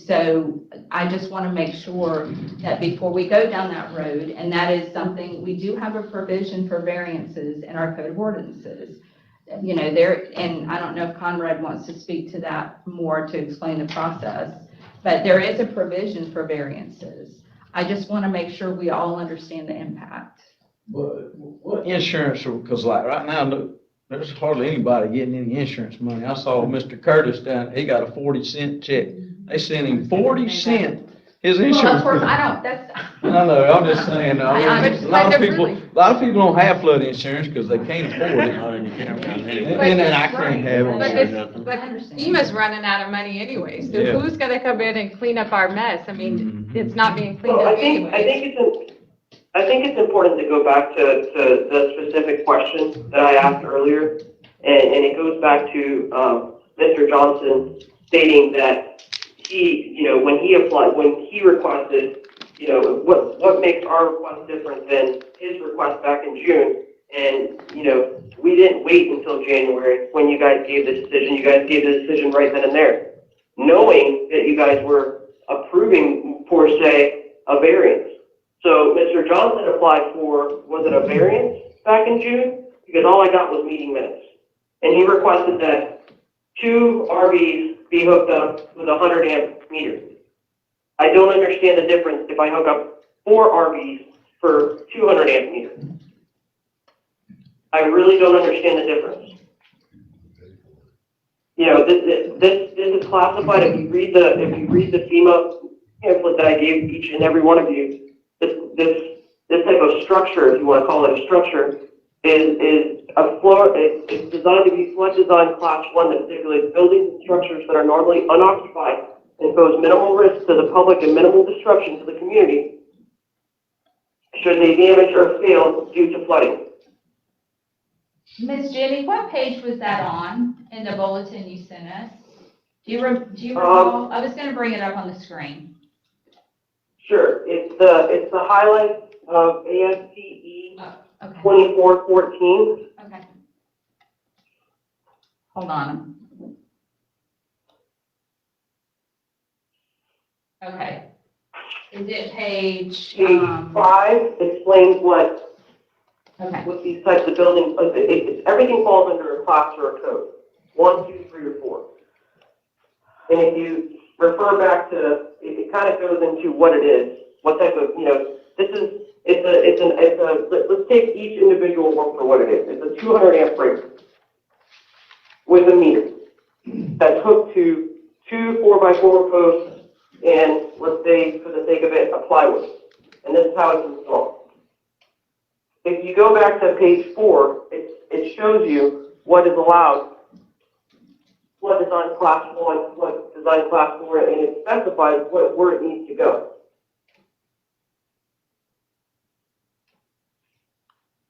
so I just want to make sure that before we go down that road, and that is something, we do have a provision for variances in our code of ordinances. And I don't know if Conrad wants to speak to that more to explain the process, but there is a provision for variances. I just want to make sure we all understand the impact. But what insurance, because like right now, there's hardly anybody getting any insurance money. I saw Mr. Curtis down, he got a 40-cent check. They sent him 40 cents his Well, of insurance. course, I don't, that's, I know, I'm just saying, I a understand lot of it people, really. a lot of people don't have flood insurance because they can't afford it. Not in the campground anyway. And then I can't have But it. this, Nothing. but FEMA's running out of money anyway, so Yeah. who's gonna come in and clean up our mess? I mean, Mhm. it's not being cleaned Well, up I anyway. think it's important to go back to the specific question that I asked earlier. And it goes back to, Mr. Johnson stating that he, when he applied, when he requested, what makes our request different than his request back in June? And, we didn't wait until January when you guys gave the decision. You guys gave the decision right then and there, knowing that you guys were approving for, say, a variance. So Mr. Johnson applied for, was it a variance back in June? Because all I got was meeting minutes. And he requested that 2 RVs be hooked up with a 100 amp meter. I don't understand the difference if I hook up 4 RVs for 200 amp meters. I really don't understand the difference. This is classified. If you read the FEMA pamphlet that I gave each and every one of you, this type of structure, if you want to call it a structure, is a floor. It's designed to be flood design class 1 that stipulates buildings and structures that are normally unoccupied and pose minimal risk to the public and minimal disruption to the community should they damage or fail due to flooding. Miss Jenny, what page was that on in the bulletin you sent us? Do you recall? I was gonna bring it up on the screen. Sure, it's the highlight of ASPE Okay, 2414. okay. Hold on. Okay. Is it page, Page 5 explains what okay, with these types of buildings, everything falls under a class or a code, 1, 2, 3, or 4. And if you refer back to, it kind of goes into what it is, what type of, let's take each individual one for what it is. It's a 200 amp breaker with a meter that's hooked to 2 4x4 posts and, let's say, for the sake of it, a plywood. And this is how it's installed. If you go back to page 4, it shows you what is allowed, what design class 1, what design class 4, and it specifies where it needs to go.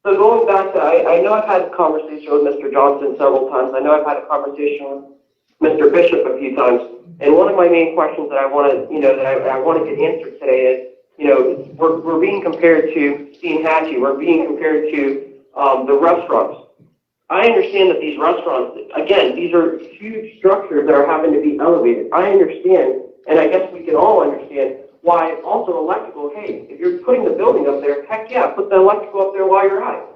So going back to, I know I've had a conversation with Mr. Johnson several times. I know I've had a conversation with Mr. Bishop a few times. And one of my main questions that I want to get answered today is, we're being compared to Steenhatchee. We're being compared to the restaurants. I understand that these restaurants, again, these are huge structures that are having to be elevated. I understand, and I guess we can all understand, why also electrical, hey, if you're putting the building up there, heck yeah, put the electrical up there while you're at it.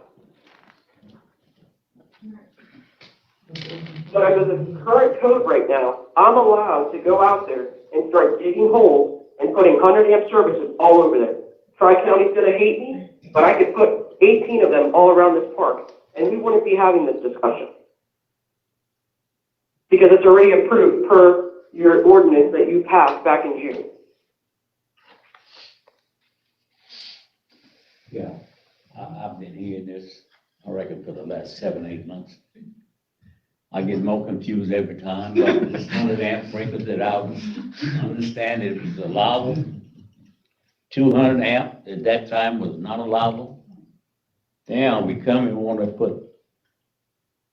But under the current code right now, I'm allowed to go out there and start digging holes and putting 100 amp services all over there. Tri-County's gonna hate me, but I could put 18 of them all around this park, and we wouldn't be having this discussion. Because it's already approved per your ordinance that you passed back in June. Yeah, I've been hearing this, I reckon, for the last 7, 8 months. I get more confused every time, but this 100 amp breaker that I understand it was allowable. 200 amp at that time was not allowable. Now we come and want to put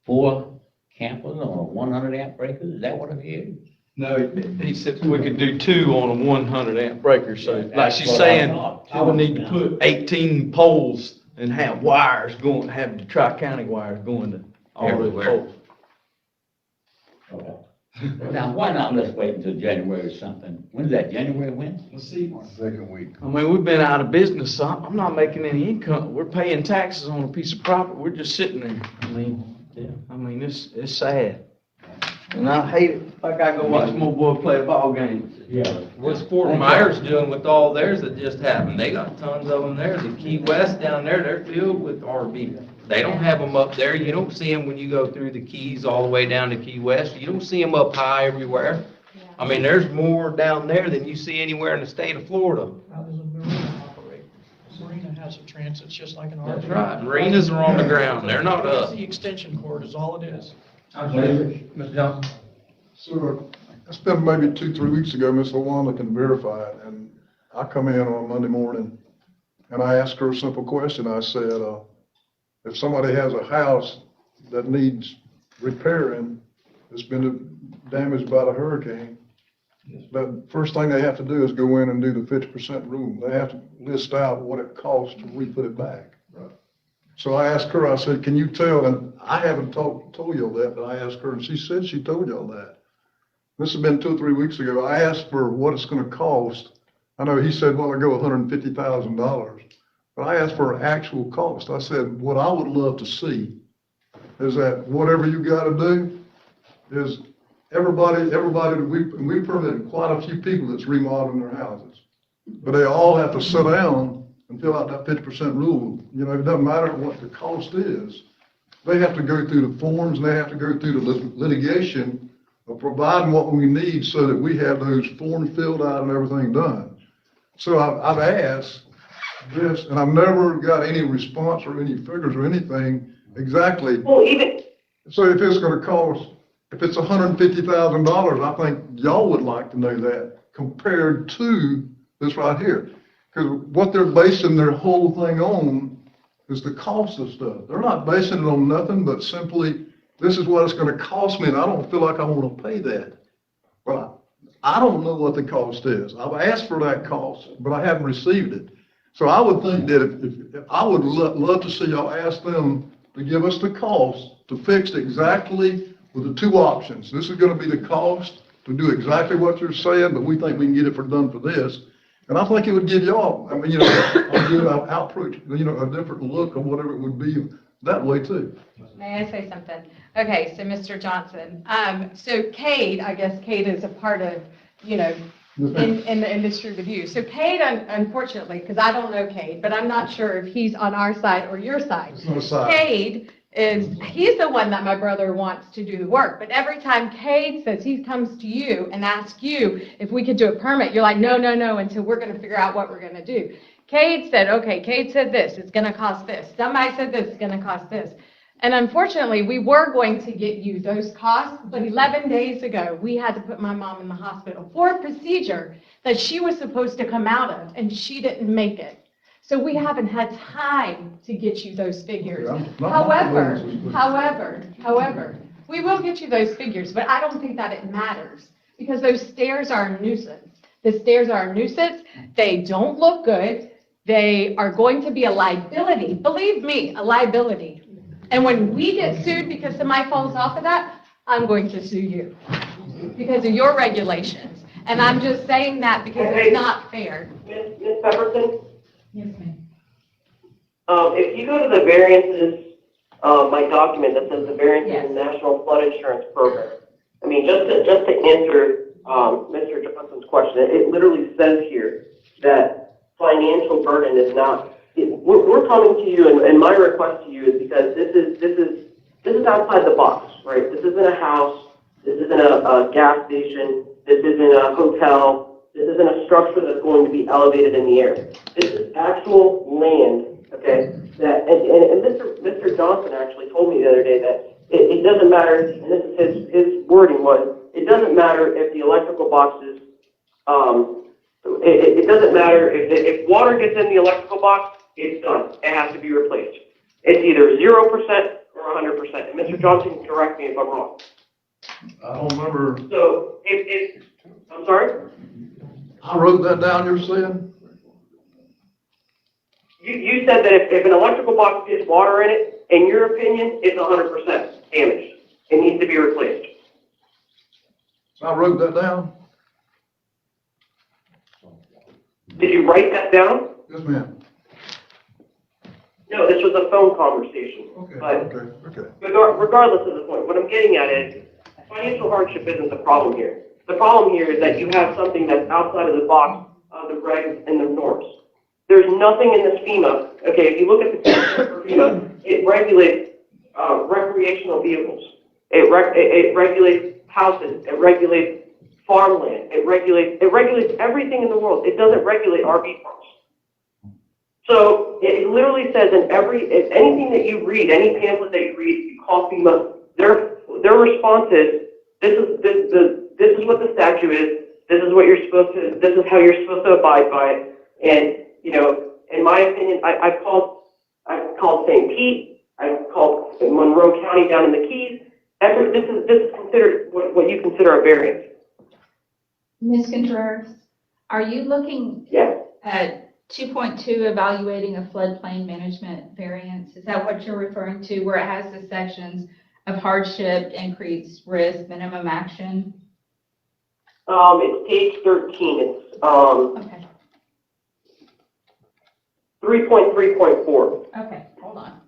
4 campers on a 100 amp breaker, is that what it is? No, he said we could do 2 on a 100 amp breaker, so like she's saying, I would need to put 18 poles and have wires going, have the Tri-County wires going to all those poles. Okay. Now, why not, let's wait until January or something. When's that, January when? Let's see. Second week. I mean, we've been out of business, so I'm not making any income. We're paying taxes on a piece of property. We're just sitting there. I mean, it's sad. And I hate it. Like I go watch my boy play a ball game. Yeah. What's Fort Myers doing with all theirs that just happened? They got tons of them there. The Key West down there, they're filled with RV. They don't have them up there. You don't see them when you go through the Keys all the way down to Key West. You don't see them up high everywhere. I mean, there's more down there than you see anywhere in the state of Florida. How does a marina operate? A marina has a transit just like an RV. That's right. Marinas are on the ground. They're not up. The extension cord is all it is. Mr. Johnson? Sir, it's been maybe 2, 3 weeks ago, Ms. LaWanda can verify it, and I come in on a Monday morning, and I asked her a simple question. I said, if somebody has a house that needs repairing, it's been damaged by the hurricane, the first thing they have to do is go in and do the 50% rule. They have to list out what it costs to re-put it back. So I asked her, I said, can you tell, and I haven't told y'all that, but I asked her, and she said she told y'all that. This has been 2 or 3 weeks ago. I asked for what it's gonna cost. I know he said, well, I go $150,000, but I asked for an actual cost. I said, what I would love to see is that whatever you gotta do is everybody, we permitted quite a few people that's remodeling their houses, but they all have to sit down and fill out that 50% rule. You know, it doesn't matter what the cost is. They have to go through the forms and they have to go through the litigation of providing what we need so that we have those forms filled out and everything done. So I've asked this, and I've never got any response or any figures or anything exactly. Well, even, So if it's gonna cost, if it's $150,000, I think y'all would like to know that compared to this right here. Because what they're basing their whole thing on is the cost of stuff. They're not basing it on nothing but simply, this is what it's gonna cost me, and I don't feel like I wanna pay that. Well, I don't know what the cost is. I've asked for that cost, but I haven't received it. So I would think that if I would love to see y'all ask them to give us the cost to fix exactly with the 2 options. This is gonna be the cost to do exactly what you're saying, but we think we can get it done for this. And I think it would give y'all, I mean, you know, a good approach, you know, a different look or whatever it would be that way too. May I say something? Okay, so Mr. Johnson, so Cade, I guess Cade is a part of, you know, in the industry with you. So Cade, unfortunately, because I don't know Cade, but I'm not sure if he's on our side or your side. It's no side. Cade he's the one that my brother wants to do the work, but every time Cade says he comes to you and asks you if we could do a permit, you're like, no, until we're gonna figure out what we're gonna do. Cade said, okay, Cade said this, it's gonna cost this. Somebody said this, it's gonna cost this. And unfortunately, we were going to get you those costs, but 11 days ago, we had to put my mom in the hospital for a procedure that she was supposed to come out of, and she didn't make it. So we haven't had time to get you those figures. However, we will get you those figures, but I don't think that it matters because those stairs are a nuisance. The stairs are a nuisance. They don't look good. They are going to be a liability. Believe me, a liability. And when we get sued because somebody falls off of that, I'm going to sue you because of your regulations. And I'm just saying that because it's not fair. Ms. Pepperton? Yes, ma'am. If you go to the variances, my document that says the variances in the National Flood Insurance Program, I mean, just to answer Mr. Johnson's question, it literally says here that financial burden is not. We're coming to you, and my request to you is because this is outside the box, right? This isn't a house. This isn't a gas station. This isn't a hotel. This isn't a structure that's going to be elevated in the air. This is actual land, okay? That and Mr. Johnson actually told me the other day that it doesn't matter, and this is his wording was, it doesn't matter if the electrical boxes, it doesn't matter if water gets in the electrical box, it's done. It has to be replaced. It's either 0% or 100%. And Mr. Johnson can correct me if I'm wrong. I don't remember. So if I'm sorry? I wrote that down, you're saying? You said that if an electrical box gets water in it, in your opinion, it's 100% damaged. It needs to be replaced. I wrote that down? Did you write that down? Yes, ma'am. No, this was a phone conversation. Okay, okay. Regardless of the point, what I'm getting at is financial hardship isn't the problem here. The problem here is that you have something that's outside of the box of the regs and the norms. There's nothing in this FEMA. Okay, if you look at the FEMA, it regulates recreational vehicles. It regulates houses. It regulates farmland. It regulates everything in the world. It doesn't regulate RV parks. So it literally says anything that you read, any pamphlet that you read, you call FEMA, their response is, this is what the statute is, this is how you're supposed to abide by it. And, you know, in my opinion, I've called St. Pete, I've called Monroe County down in the Keys. This is considered what you consider a variance. Ms. Contreras, are you looking at 2.2 evaluating a floodplain management variance? Is that what you're referring to, where it has the sections of hardship, increased risk, minimum action? It's page 13. It's Okay. 3.3.4. Okay, hold on.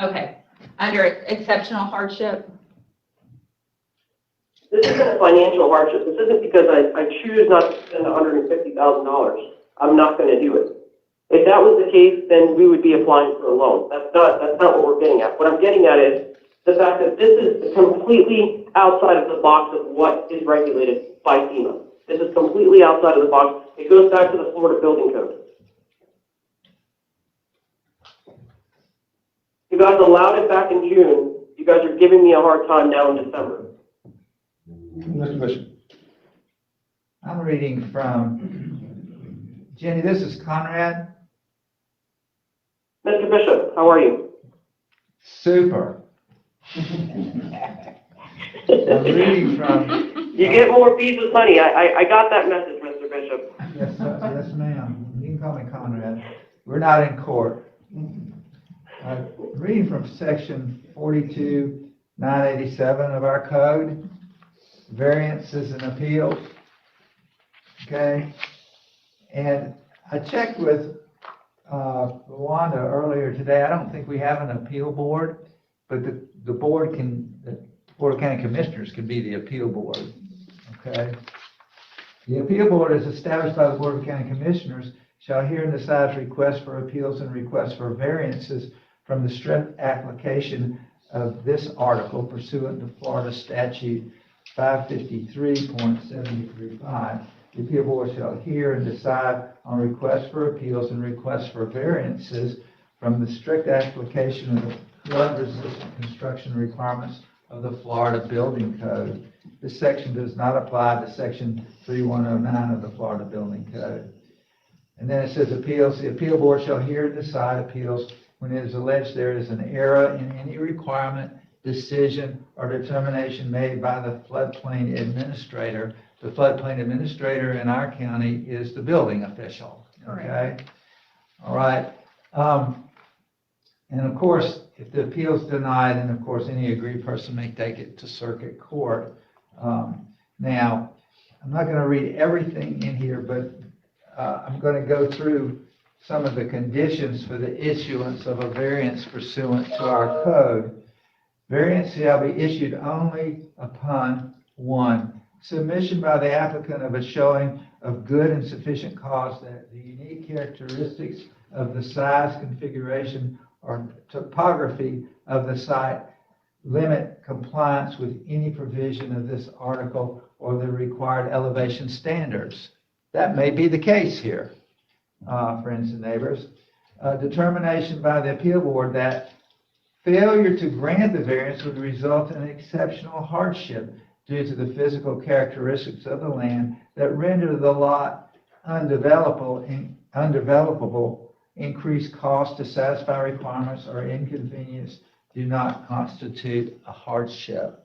Okay, under exceptional hardship. This isn't a financial hardship. This isn't because I choose not to spend $150,000. I'm not going to do it. If that was the case, then we would be applying for a loan. That's not what we're getting at. What I'm getting at is the fact that this is completely outside of the box of what is regulated by FEMA. This is completely outside of the box. It goes back to the Florida Building Code. You guys allowed it back in June. You guys are giving me a hard time now in December. Mr. Bishop. I'm reading from, Jenny, this is Conrad. Mr. Bishop, how are you? Super. I'm reading from. You get more peas with honey. I got that message, Mr. Bishop. Yes, ma'am. You can call me Conrad. We're not in court. Reading from section 42-987 of our code, variances and appeals. Okay, and I checked with Wanda earlier today. I don't think we have an appeal board, but the Board of County Commissioners can be the appeal board. Okay, the appeal board is established by the Board of County Commissioners shall hear and decide requests for appeals and requests for variances from the strict application of this article pursuant to Florida Statute 553.735. The appeal board shall hear and decide on requests for appeals and requests for variances from the strict application of the flood-resistant construction requirements of the Florida Building Code. This section does not apply to Section 3109 of the Florida Building Code. And then it says appeals. The appeal board shall hear and decide appeals when it is alleged there is an error in any requirement, decision, or determination made by the floodplain administrator. The floodplain administrator in our county is the building official. Okay? All right. And of course, if the appeal is denied, then of course any aggrieved person may take it to circuit court. Now, I'm not going to read everything in here, but I'm going to go through some of the conditions for the issuance of a variance pursuant to our code. Variance shall be issued only upon 1, submission by the applicant of a showing of good and sufficient cause that the unique characteristics of the size, configuration, or topography of the site limit compliance with any provision of this article or the required elevation standards. That may be the case here, friends and neighbors. Determination by the appeal board that failure to grant the variance would result in exceptional hardship due to the physical characteristics of the land that render the lot undevelopable, increased cost to satisfy requirements, or inconvenience do not constitute a hardship.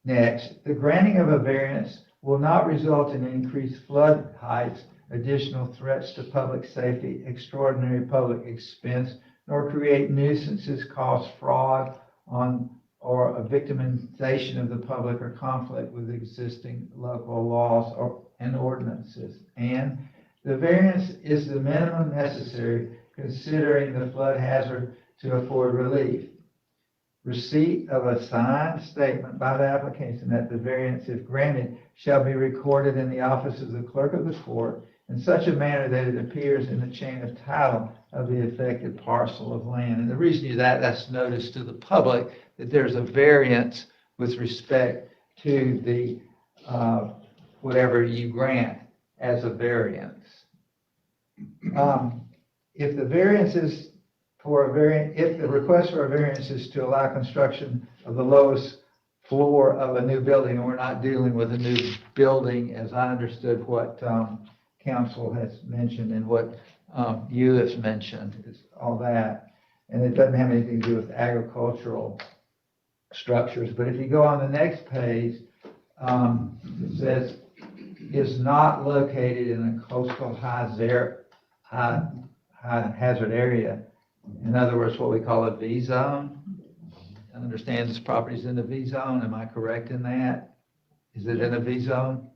Next, the granting of a variance will not result in increased flood heights, additional threats to public safety, extraordinary public expense, nor create nuisances, cause fraud on or a victimization of the public or conflict with existing local laws and ordinances. And the variance is the minimum necessary considering the flood hazard to afford relief. Receipt of a signed statement by the application that the variance, if granted, shall be recorded in the office of the clerk of the court in such a manner that it appears in the chain of title of the affected parcel of land. And the reason is that's notice to the public that there's a variance with respect to the, whatever you grant as a variance. If the variance is for a variant, if the request for a variance is to allow construction of the lowest floor of a new building, and we're not dealing with a new building, as I understood what council has mentioned and what you has mentioned, is all that. And it doesn't have anything to do with agricultural structures. But if you go on the next page, it says, is not located in a coastal high hazard area. In other words, what we call a V zone. I understand this property's in the V zone. Am I correct in that? Is it in a V zone?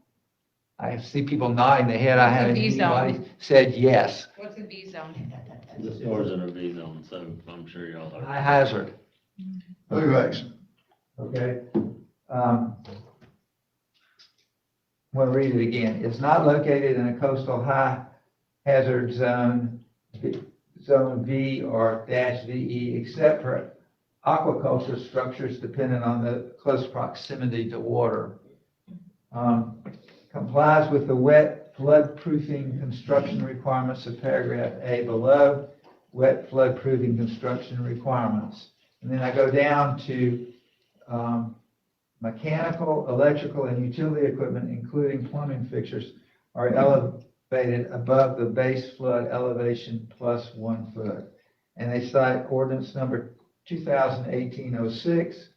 I see people nodding their head. I haven't anybody said yes. What's a V zone? The store's in a V zone, so I'm sure y'all are. High hazard. Move action. Okay. I'm going to read it again. It's not located in a coastal high hazard zone, zone V or -VE, except for aquaculture structures dependent on the close proximity to water. Complies with the wet flood-proofing construction requirements of paragraph A below, wet flood-proofing construction requirements. And then I go down to mechanical, electrical, and utility equipment, including plumbing fixtures, are elevated above the base flood elevation plus 1 foot. And they cite ordinance number 2018-06,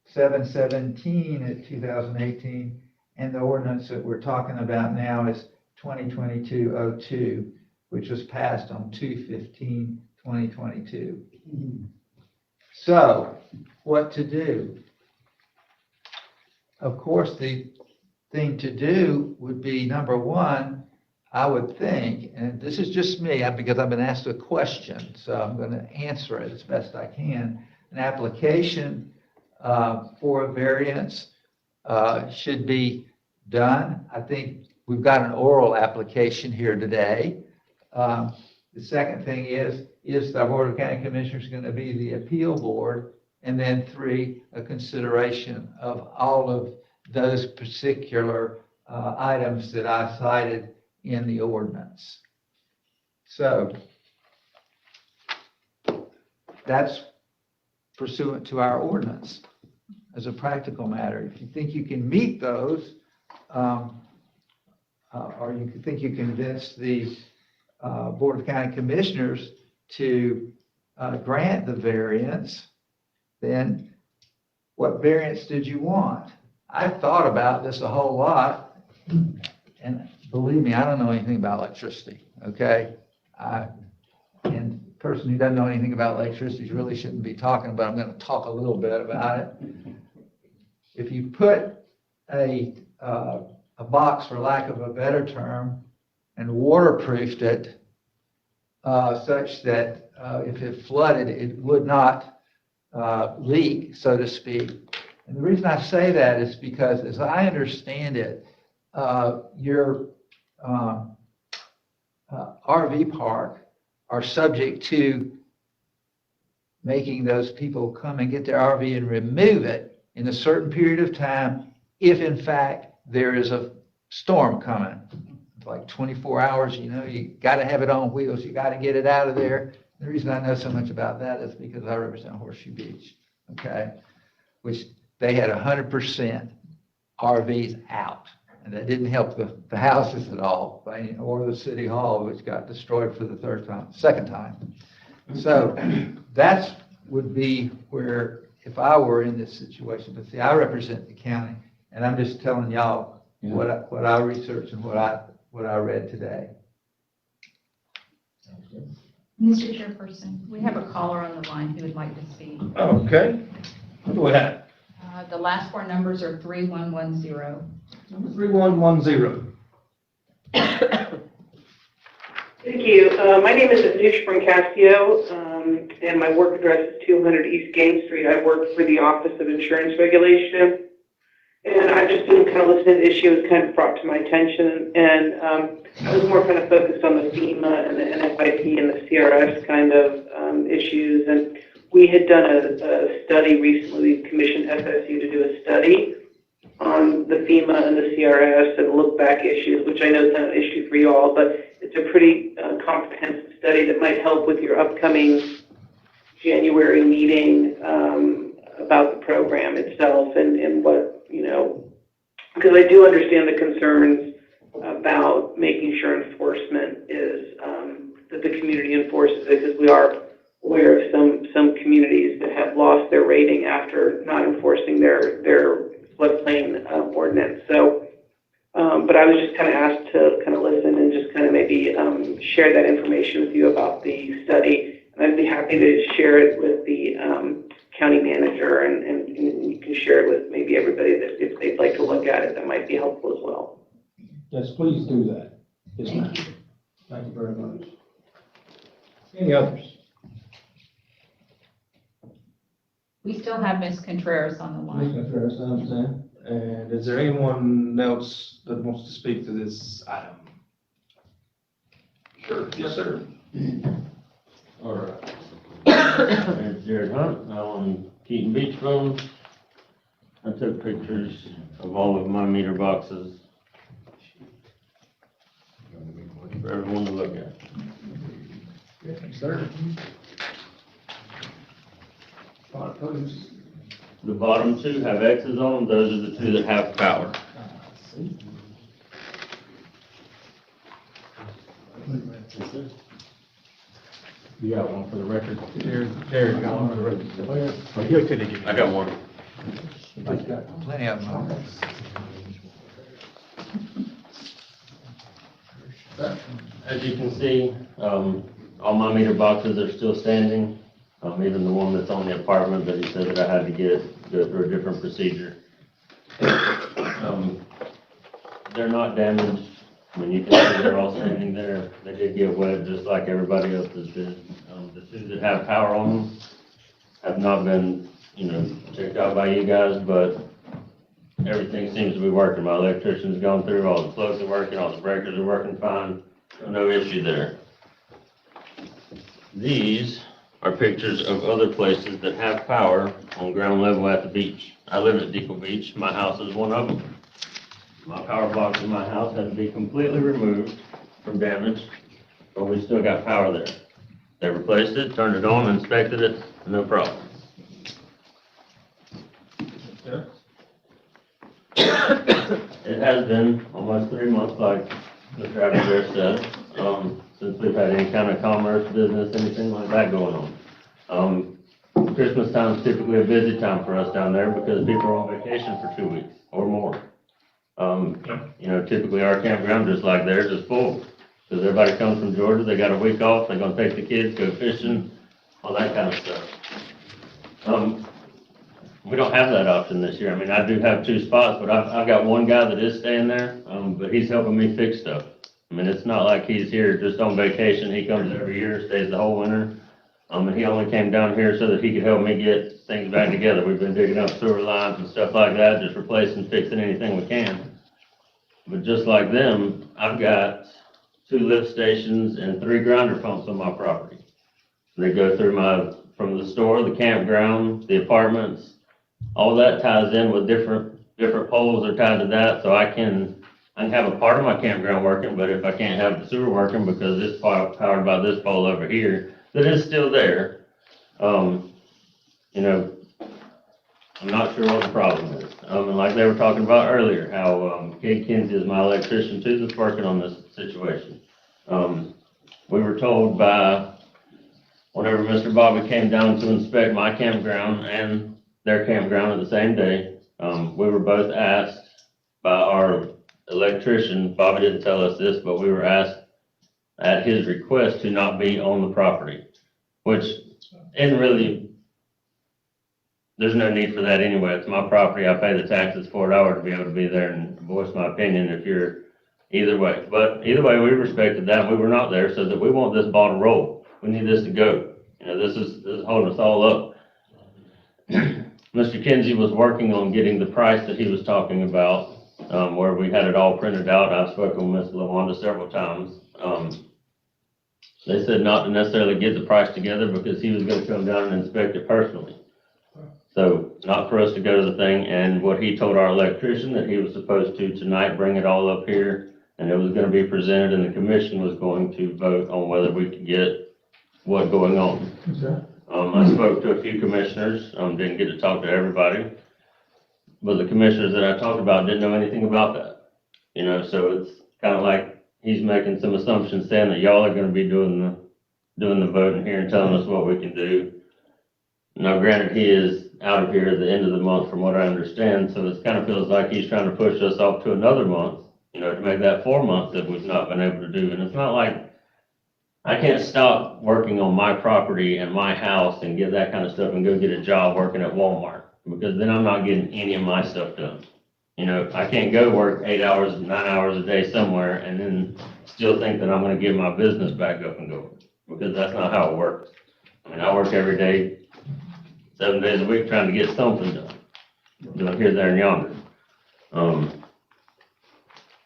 717 at 2018, and the ordinance that we're talking about now is 2022-02, which was passed on 2/15/2022. So, what to do? Of course, the thing to do would be, number one, I would think, and this is just me, because I've been asked a question, so I'm going to answer it as best I can. An application for a variance should be done. I think we've got an oral application here today. The second thing is the Board of County Commissioners going to be the appeal board? And then 3, a consideration of all of those particular items that I cited in the ordinance. So that's pursuant to our ordinance as a practical matter. If you think you can meet those, or you think you convince the Board of County Commissioners to grant the variance, then what variance did you want? I thought about this a whole lot, and believe me, I don't know anything about electricity, okay? And the person who doesn't know anything about electricity really shouldn't be talking, but I'm going to talk a little bit about it. If you put a box, for lack of a better term, and waterproofed it such that if it flooded, it would not leak, so to speak. And the reason I say that is because, as I understand it, your RV park are subject to making those people come and get their RV and remove it in a certain period of time if, in fact, there is a storm coming. Like 24 hours, you got to have it on wheels. You got to get it out of there. The reason I know so much about that is because I represent Horseshoe Beach, okay, which they had 100% RVs out, and that didn't help the houses at all, or the city hall, which got destroyed for the second time. So that would be where, if I were in this situation, but see, I represent the county, and I'm just telling y'all what I researched and what I read today. Mr. Chairperson, we have a caller on the line who would like to speak. Okay, go ahead. The last 4 numbers are 3110. 3110. Thank you. My name is Anush from Casio, and my work address is 200 East Game Street. I work for the Office of Insurance Regulation. And I've just been kind of listening to the issue. It was kind of brought to my attention, and I was more kind of focused on the FEMA and the NFIP and the CRS kind of issues. And we had done a study recently. We commissioned SSU to do a study on the FEMA and the CRS and look back issues, which I know is not an issue for you all, but it's a pretty comprehensive study that might help with your upcoming January meeting about the program itself and what, you know, because I do understand the concerns about making sure enforcement is, that the community enforces it, because we are aware of some communities that have lost their rating after not enforcing their floodplain ordinance. So, but I was just kind of asked to kind of listen and just kind of maybe share that information with you about the study. And I'd be happy to share it with the county manager, and you can share it with maybe everybody that if they'd like to look at it, that might be helpful as well. Yes, please do that. Yes, ma'am. Thank you very much. Any others? We still have Ms. Contreras on the line. Ms. Contreras, I understand. And is there anyone else that wants to speak to this item? Sure, yes, sir. All right. There's Jared Hunt, I'm on Keaton Beach Road. I took pictures of all of my meter boxes for everyone to look at. Yes, sir. Please. The bottom two have X's on them, those are the two that have power. You got one for the record? There you go, one for the record. Oh, you could have given. I got one. Like, plenty of them. As you can see, all my meter boxes are still standing, even the one that's on the apartment that he said that I had to go through a different procedure. They're not damaged. I mean, you can see they're all standing there. They did get wet just like everybody else's did. The two that have power on them have not been, checked out by you guys, but everything seems to be working. My electrician's gone through, all the plugs are working, all the breakers are working fine. No issue there. These are pictures of other places that have power on ground level at the beach. I live at Depot Beach. My house is one of them. My power box in my house had to be completely removed from damage, but we still got power there. They replaced it, turned it on, inspected it, no problem. It has been almost 3 months, like the driver there said, since we've had any kind of commerce, business, anything like that going on. Christmas time is typically a busy time for us down there because people are on vacation for 2 weeks or more. Typically our campground, just like theirs, is full. Because everybody comes from Georgia, they got a week off, they're gonna take the kids, go fishing, all that kind of stuff. We don't have that option this year. I mean, I do have 2 spots, but I've got one guy that is staying there, but he's helping me fix stuff. I mean, it's not like he's here just on vacation. He comes every year, stays the whole winter. And he only came down here so that he could help me get things back together. We've been digging up sewer lines and stuff like that, just replacing, fixing anything we can. But just like them, I've got 2 lift stations and 3 grinder pumps on my property. They go through from the store, the campground, the apartments, all that ties in with different poles are tied to that, so I can have a part of my campground working, but if I can't have the sewer working because it's powered by this pole over here, that is still there. I'm not sure what the problem is. And like they were talking about earlier, how Kate Kinsey is my electrician too that's working on this situation. We were told whenever Mr. Bobby came down to inspect my campground and their campground at the same day, we were both asked by our electrician, Bobby didn't tell us this, but we were asked at his request to not be on the property, which isn't really, there's no need for that anyway. It's my property. I pay the taxes for it. I ought to be able to be there and voice my opinion if you're either way. But either way, we respected that. We were not there so that we want this ball to roll. We need this to go. This is holding us all up. Mr. Kinsey was working on getting the price that he was talking about, where we had it all printed out. I've spoken with Ms. LaWanda several times. They said not to necessarily get the price together because he was gonna come down and inspect it personally. So not for us to go to the thing, and what he told our electrician that he was supposed to tonight bring it all up here, and it was gonna be presented, and the commission was going to vote on whether we could get what going on. I spoke to a few commissioners, didn't get to talk to everybody, but the commissioners that I talked about didn't know anything about that. You know, so it's kind of like he's making some assumptions saying that y'all are gonna be doing the voting here and telling us what we can do. Now granted, he is out of here at the end of the month from what I understand, so it kind of feels like he's trying to push us off to another month, you know, to make that 4 months that we've not been able to do. And it's not like I can't stop working on my property and my house and get that kind of stuff and go get a job working at Walmart, because then I'm not getting any of my stuff done. You know, I can't go work 8 hours, 9 hours a day somewhere and then still think that I'm gonna get my business back up and going, because that's not how it works. I mean, I work every day, 7 days a week trying to get something done, doing here, there, and yonder.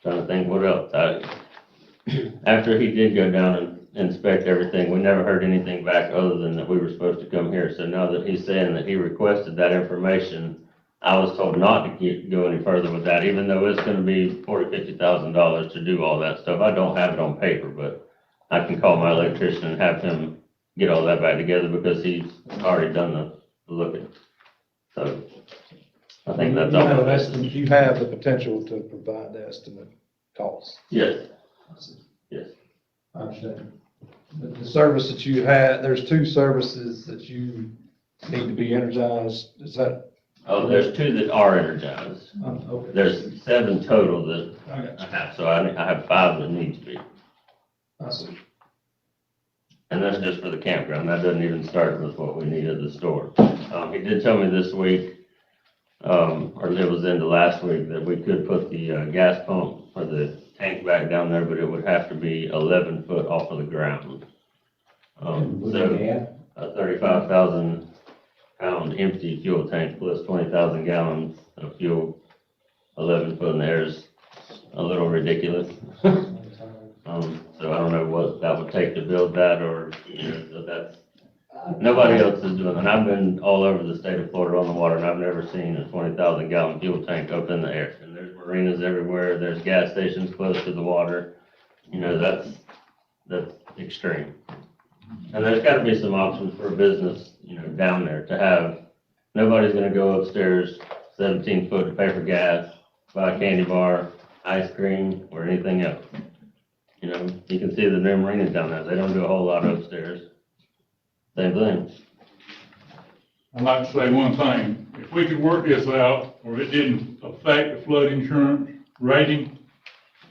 Trying to think what else. After he did go down and inspect everything, we never heard anything back other than that we were supposed to come here. So now that he's saying that he requested that information, I was told not to go any further with that, even though it's gonna be $40,000-$50,000 to do all that stuff. I don't have it on paper, but I can call my electrician and have him get all that back together because he's already done the looking. So I think that's all. You have the potential to provide the estimate costs. Yes. Yes. I understand. The service that you had, there's 2 services that you need to be energized, is that? Oh, there's 2 that are energized. Okay. There's 7 total that I got I have, so I have 5 that need to be. I see. And that's just for the campground. That doesn't even start with what we need at the store. He did tell me this week, or it was into last week, that we could put the gas pump or the tank back down there, but it would have to be 11 foot off of the ground. So a 35,000 pound empty fuel tank plus 20,000 gallons of fuel, 11 foot in the air is a little ridiculous. So I don't know what that would take to build that, or, you know, so that's, nobody else is doing it. And I've been all over the state of Florida on the water, and I've never seen a 20,000 gallon fuel tank up in the air. And there's marinas everywhere, there's gas stations close to the water. You know, that's extreme. And there's gotta be some options for a business, you know, down there to have, nobody's gonna go upstairs 17 foot to pay for gas, buy a candy bar, ice cream, or anything else. You know, you can see the new marinas down there, they don't do a whole lot upstairs. Same thing. I'd like to say one thing, if we could work this out, or it didn't affect the flood insurance rating,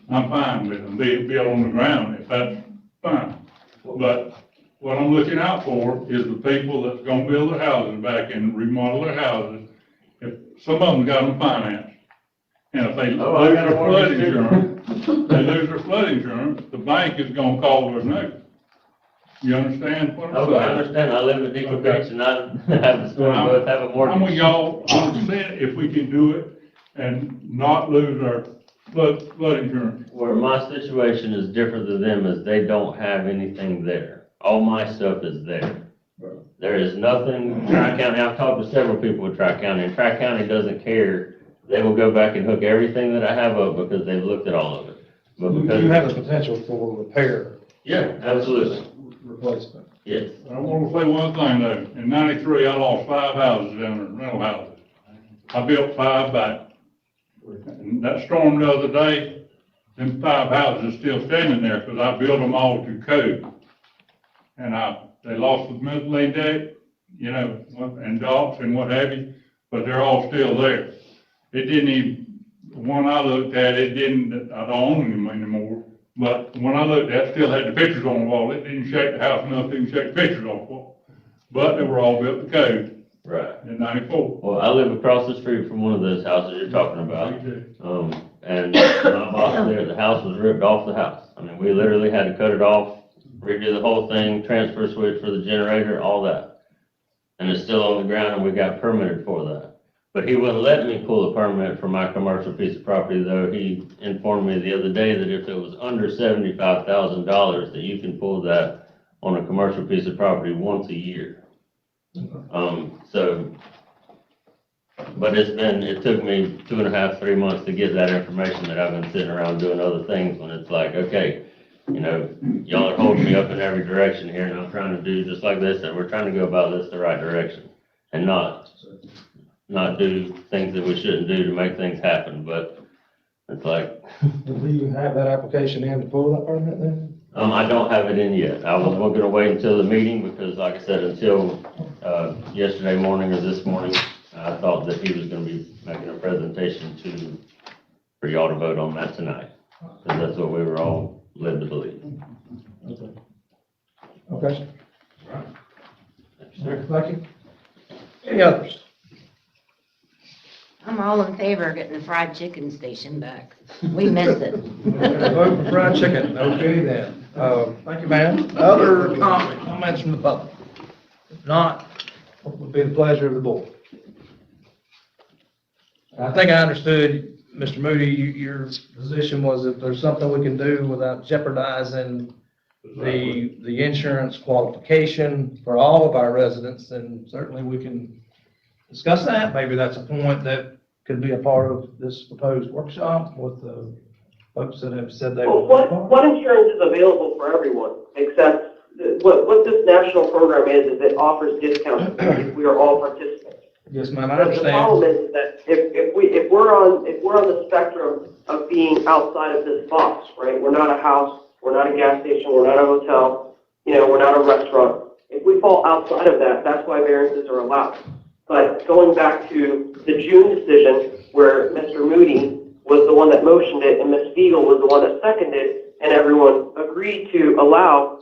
I'm fine with them, they'd be on the ground, if that's fine. But what I'm looking out for is the people that's gonna build their houses back and remodel their houses. If some of them got them financed, and if they lose their flood insurance, the bank is gonna call their note. You understand what I'm saying? Oh, I understand, I live in Deeper Beach and I have the store, both have a mortgage. I'm with y'all, I'm saying if we can do it and not lose our flood insurance. Where my situation is different than them is they don't have anything there. All my stuff is there. There is nothing, Tri-County, I've talked to several people with Tri-County, and Tri-County doesn't care. They will go back and hook everything that I have up because they've looked at all of it. But because You have the potential for repair. Yeah, absolutely. Replacement. Yes. I want to say one thing though, in '93, I lost 5 houses down there, rental houses. I built 5 back. And that storm the other day, them 5 houses are still standing there because I built them all to code. And they lost the mezzanine deck, you know, and docks and what have you, but they're all still there. It didn't even, the one I looked at, I don't own them anymore, but when I looked at it, still had the pictures on the wall. It didn't shake the house enough, didn't shake the pictures off the wall. But they were all built to code. Right. In '94. Well, I live across the street from one of those houses you're talking about. And my boss there, the house was ripped off the house. I mean, we literally had to cut it off, redo the whole thing, transfer switch for the generator, all that. and it's still on the ground, and we got permitted for that. But he wouldn't let me pull a permit for my commercial piece of property, though he informed me the other day that if it was under $75,000, that you can pull that on a commercial piece of property once a year. But it took me 2.5, 3 months to get that information that I've been sitting around doing other things when it's like, okay, you know, y'all are holding me up in every direction here and I'm trying to do just like this, and we're trying to go about this the right direction and not do things that we shouldn't do to make things happen, but it's like. Do you have that application in to pull that permit then? I don't have it in yet. I was gonna wait until the meeting because like I said, until, yesterday morning or this morning, I thought that he was gonna be making a presentation for y'all to vote on that tonight. Cause that's what we were all led to believe. Okay. Sure. Thank you. Any others? I'm all in favor of getting the fried chicken station back. We missed it. Vote for fried chicken. Okay then. Thank you, ma'am. Other comments from the public? If not, what would be the pleasure of the board? I think I understood, Mr. Moody, your position was if there's something we can do without jeopardizing the insurance qualification for all of our residents, then certainly we can discuss that. Maybe that's a point that could be a part of this proposed workshop with the folks that have said they Well, would. what insurance is available for everyone, except what this national program is it offers discounts if we are all participants. Yes, ma'am, I The understand. problem is that if we're on the spectrum of being outside of this box, right? We're not a house, we're not a gas station, we're not a hotel, we're not a restaurant. If we fall outside of that, that's why variances are allowed. But going back to the June decision where Mr. Moody was the one that motioned it and Ms. Spiegel was the one that seconded, and everyone agreed to allow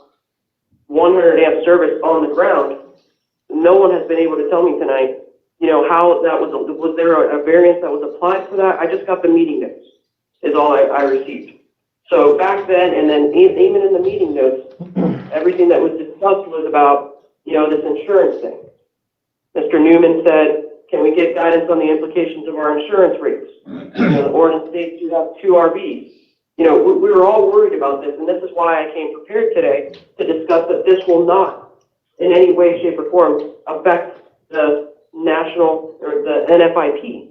100 amp service on the ground, no one has been able to tell me tonight, how that was there a variance that was applied for that? I just got the meeting notes, is all I received. So back then, and then even in the meeting notes, everything that was discussed was about, this insurance thing. Mr. Newman said, can we get guidance on the implications of our insurance rates? The ordinance states you have 2 RVs. We were all worried about this, and this is why I came prepared today to discuss that this will not in any way, shape, or form affect the national or the NFIP.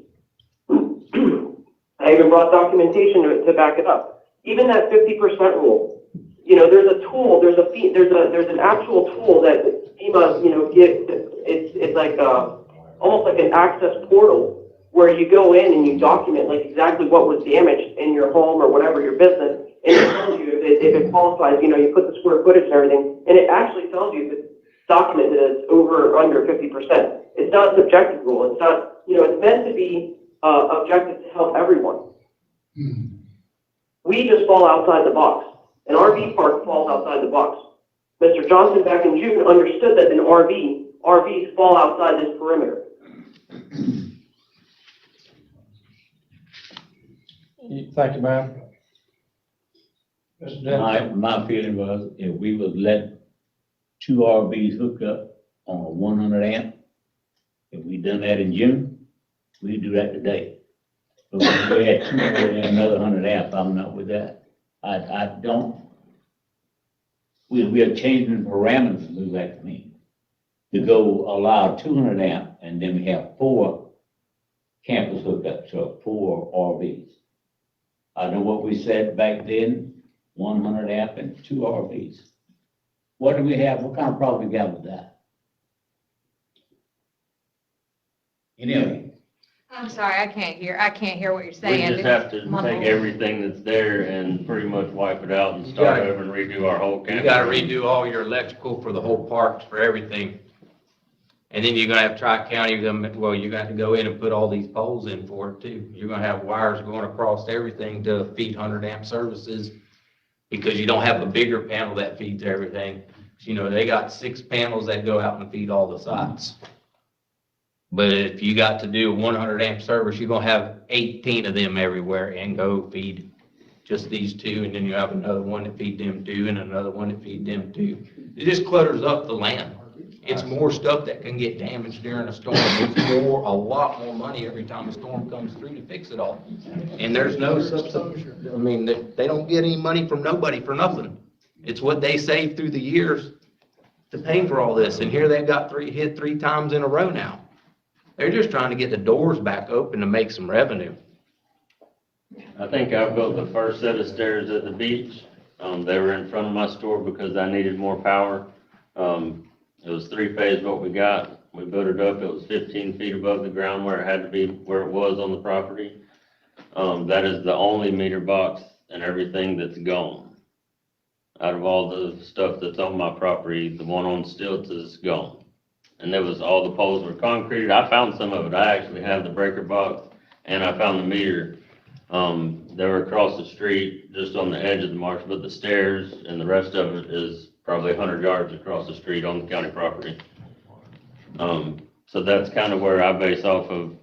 I even brought documentation to back it up. Even that 50% rule, there's a tool, there's an actual tool that FEMA, gives. It's like almost like an access portal where you go in and you document like exactly what was damaged in your home or whatever your business, and it tells you if it qualifies. You put the square footage and everything, and it actually tells you if it's documented as over or under 50%. It's not a subjective rule. It's not. It's meant to be objective to help everyone. We just fall outside the box. An RV park falls outside the box. Mr. Johnson back in June understood that RVs fall outside this perimeter. Thank you, ma'am. Mr. Dennis? My feeling was if we would let 2 RVs hook up on a 100 amp, if we done that in June, we'd do that today. But if we had 2 and another 100 amp, I'm not with that. I don't. We are changing parameters, it looks like to me, to go allow 200 amp, and then we have 4 campers hooked up, so 4 RVs. I know what we said back then, 100 amp and 2 RVs. What do we have? What kind of problem we got with that? Anyway. I'm sorry, I can't hear what you're We saying. just have to take everything that's there and pretty much wipe it out and You start gotta- over and redo our whole You campus. gotta redo all your electrical for the whole parks, for everything. And then you're gonna have Tri-County, you got to go in and put all these poles in for it too. You're gonna have wires going across everything to feed 100 amp services, because you don't have a bigger panel that feeds everything. They got 6 panels that go out and feed all the sites. But if you got to do a 100 amp service, you're gonna have 18 of them everywhere and go feed just these 2, and then you have another one that feed them 2 and another one that feed them 2. It just clutters up the land. It's more stuff that can get damaged during a storm. It's a lot more money every time a storm comes through to fix it all. And there's no substitute. I mean, they don't get any money from nobody for nothing. It's what they saved through the years to pay for all this. And here they've got hit three times in a row now. They're just trying to get the doors back open to make some revenue. I think I built the first set of stairs at the beach. They were in front of my store because I needed more power. It was three-phase what we got. We built it up. It was 15 feet above the ground where it had to be, where it was on the property. That is the only meter box and everything that's gone. Out of all the stuff that's on my property, the one on stilts is gone. And there was, all the poles were concrete. I found some of it. I actually have the breaker box and I found the meter. They were across the street, just on the edge of the marsh, but the stairs and the rest of it is probably 100 yards across the street on the county property. So that's kind of where I base off of,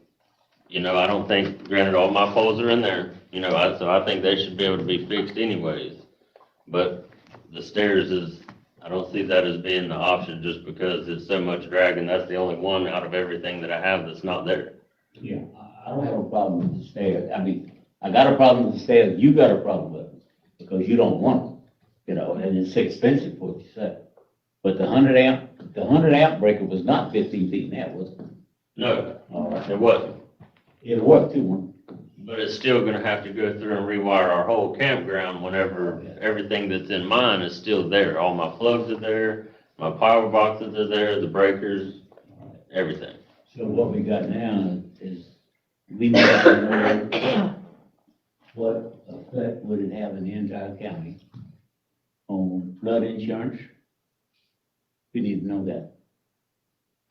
you know, I don't think, granted, all my poles are in there, you know, so I think they should be able to be fixed anyways. But the stairs is, I don't see that as being the option just because it's so much drag, and that's the only one out of everything that I have that's not there. Yeah, I don't have a problem with the stairs. I mean, I got a problem with the stairs, you got a problem with them, because you don't want them, you know, and it's expensive for what you said. But the 100 amp breaker was not 15 feet in that, was it? No, All right. it wasn't. It worked too. But it's still gonna have to go through and rewire our whole campground whenever everything that's in mine is still there. All my plugs are there, my power boxes are there, the breakers, everything. So what we got now is, we need to know what effect would it have in the entire county on flood insurance? We need to know that.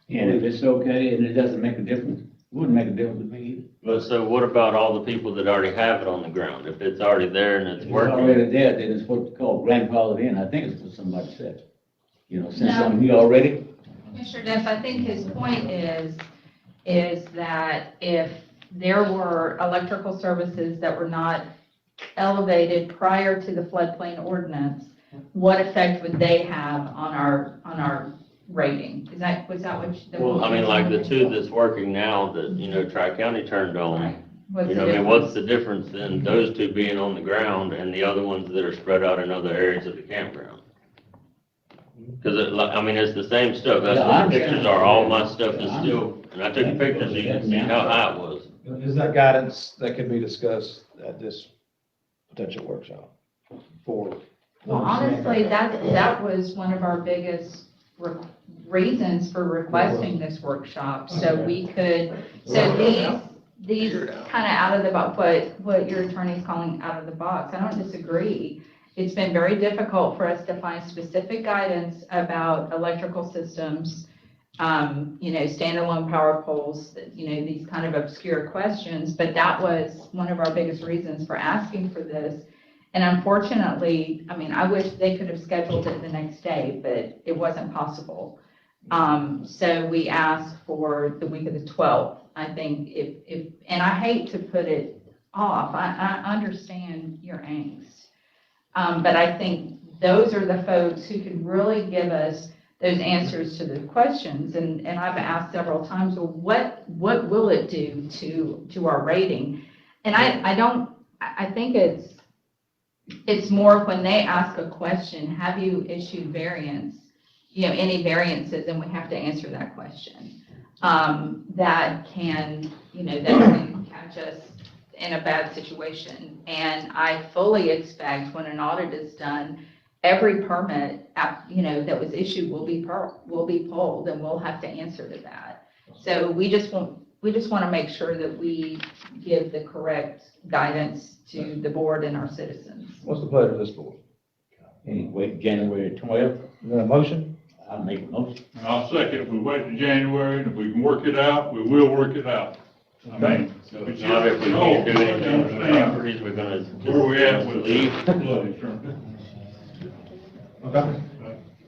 And if it's okay and it doesn't make a difference, it wouldn't make a difference to me either. But so what about all the people that already have it on the ground? If it's already there and it's If it's working? already there, then it's what they call grandfathered in. I think it's what somebody said. You know, since No. I'm here already, Mr. Duff, I think his point is that if there were electrical services that were not elevated prior to the floodplain ordinance, what effect would they have on our rating? Was that what you? Well, I mean, like the two that's working now that, you know, Tri-County turned on, Right. What's you the know, I mean, difference? what's the difference in those two being on the ground and the other ones that are spread out in other areas of the campground? Because, I mean, it's the same stuff. That's Yeah, I what the understand. pictures are. All my stuff is still, and I took pictures so you can see how high it was. Is that guidance that can be discussed at this potential workshop for? Well, honestly, that was one of our biggest reasons for requesting this workshop, so we could, so these kind of out of the box, what your attorney's calling out of the box, I don't disagree. It's been very difficult for us to find specific guidance about electrical systems, you know, standalone power poles, you know, these kind of obscure questions, but that was one of our biggest reasons for asking for this. And unfortunately, I mean, I wish they could have scheduled it the next day, but it wasn't possible. So we asked for the week of the 12th. I think if and I hate to put it off, I understand your angst. But I think those are the folks who can really give us those answers to the questions. And I've asked several times, well, what will it do to our rating? And I think it's more when they ask a question, have you issued variance, you know, any variances, and we have to answer that question. That can catch us in a bad situation. And I fully expect when an audit is done, every permit, you know, that was issued will be pulled, and we'll have to answer to that. So we just want to make sure that we give the correct guidance to the board and our citizens. What's the pleasure of this board? anyway, January 12th, Is there a motion? I'll make a motion. And I'll second, if we wait to January, and if we can work it out, we will work it out. I mean, So it's not if we can't do anything with the properties, we're gonna where we at with leave. flood insurance? Okay.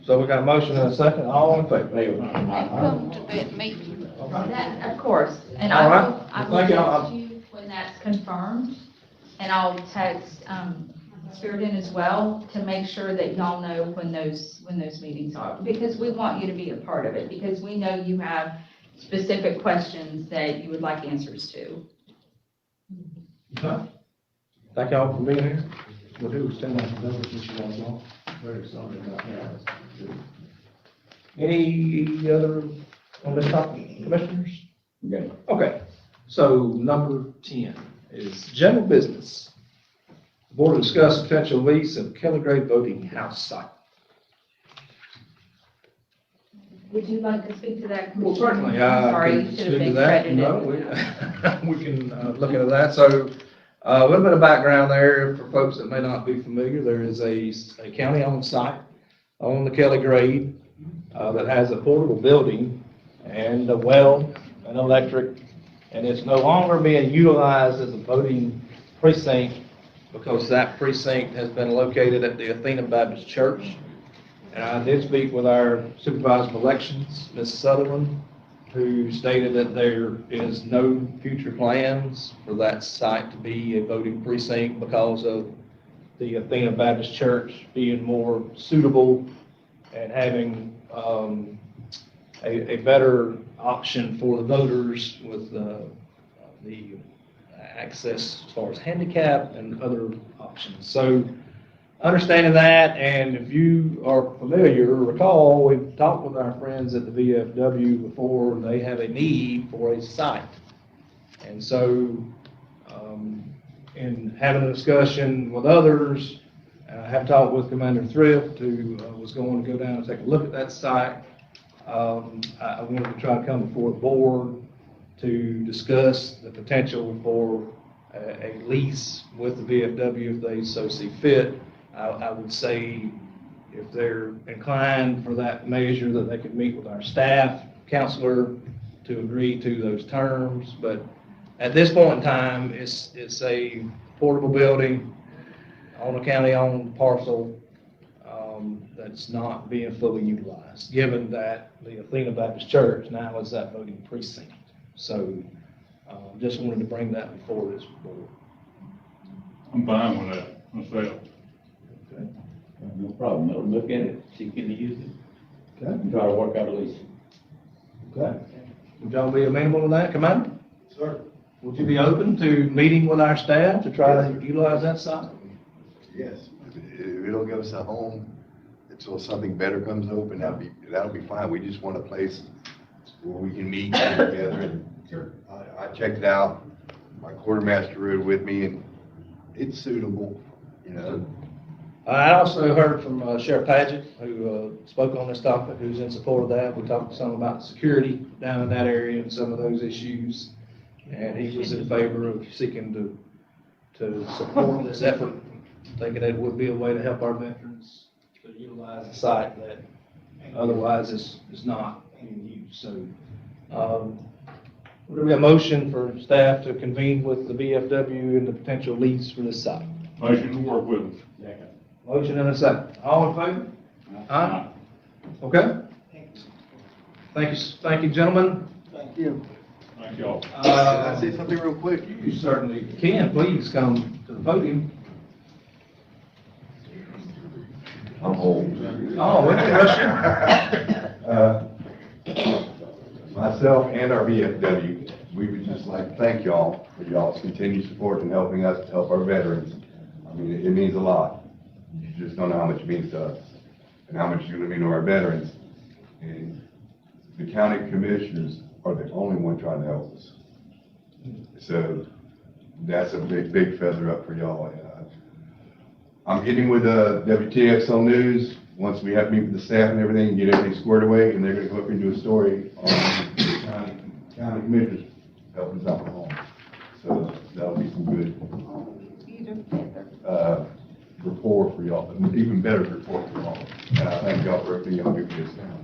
So we got a motion and a second, all in favor? Come to that meeting. That, of course, and All right. I Thank will you. text you when that's confirmed, and I'll text, Spirit in as well, to make sure that y'all know when those meetings are, because we want you to be a part of it, because we know you have specific questions that you would like answers to. Okay. Thank y'all for being here. We'll do extend that notice that you guys want. Very sorry about that. Any other on this topic, commissioners? Okay, so number 10 is general business. The board will discuss potential lease of Kelly Gray voting house site. Would you like to speak to that? Well, Commissioner? certainly, I'm I sorry, can you should speak have to been that. credited. No, we can look into that. So, a little bit of background there for folks that may not be familiar. There is a county-owned site on the Kelly Grade that has a portable building and a well, and electric, and it's no longer being utilized as a voting precinct because that precinct has been located at the Athena Baptist Church. And I did speak with our supervisor of elections, Ms. Sutherland, who stated that there is no future plans for that site to be a voting precinct because of the Athena Baptist Church being more suitable and having a better option for the voters with the access as far as handicap and other options. So understanding that, and if you are familiar, recall, we've talked with our friends at the VFW before, they have a need for a site. And so, in having a discussion with others, I have talked with Commander Thrift, who was going to go down and take a look at that site. I wanted to try to come before the board to discuss the potential for a lease with the VFW if they so see fit. I would say if they're inclined for that measure, that they could meet with our staff counselor to agree to those terms. But at this point in time, it's a portable building on a county-owned parcel that's not being fully utilized, given that the Athena Baptist Church now is that voting precinct. So just wanted to bring that before this board. I'm fine with that myself. Okay. No problem, no, look at it, see can you use it, Okay. and try to work out a lease. Okay. Would y'all be amenable to that, Commander? Sir? Would you be open to meeting with our staff to try to utilize that site? Yes, if it'll give us a home until something better comes open, that'll be fine. We just want a place where we can meet together. And I checked it out, my quartermaster rode with me, and it's suitable, you know. I also heard from Sheriff Paget, who spoke on this topic, who's in support of that. We talked some about security down in that area and some of those issues. And he was in favor of seeking to support this effort, thinking that it would be a way to help our veterans to utilize a site that otherwise is not being used. So, would there be a motion for staff to convene with the VFW and the potential lease for this site? Motion to work with us. Motion and a second. All in favor? Aye. Okay. Thank you, gentlemen. Thank you. Thank y'all. Can I say something real quick? You certainly can. Please come to the podium. I'm old. Oh, we can rush you. Myself and our VFW, we would just like to thank y'all for y'all's continued support in helping us to help our veterans. I mean, it means a lot. You just don't know how much it means to us and how much it's going to mean to our veterans. And the county commissioners are the only one trying to help us. So that's a big feather up for y'all. I'm getting with WTXL News. Once we have to meet with the staff and everything, get everything squared away, and they're going to go up and do a story on the county commissioners helping us out with home. So that'll be some good rapport for y'all, even better rapport for y'all. And I thank y'all for everything y'all do for this town.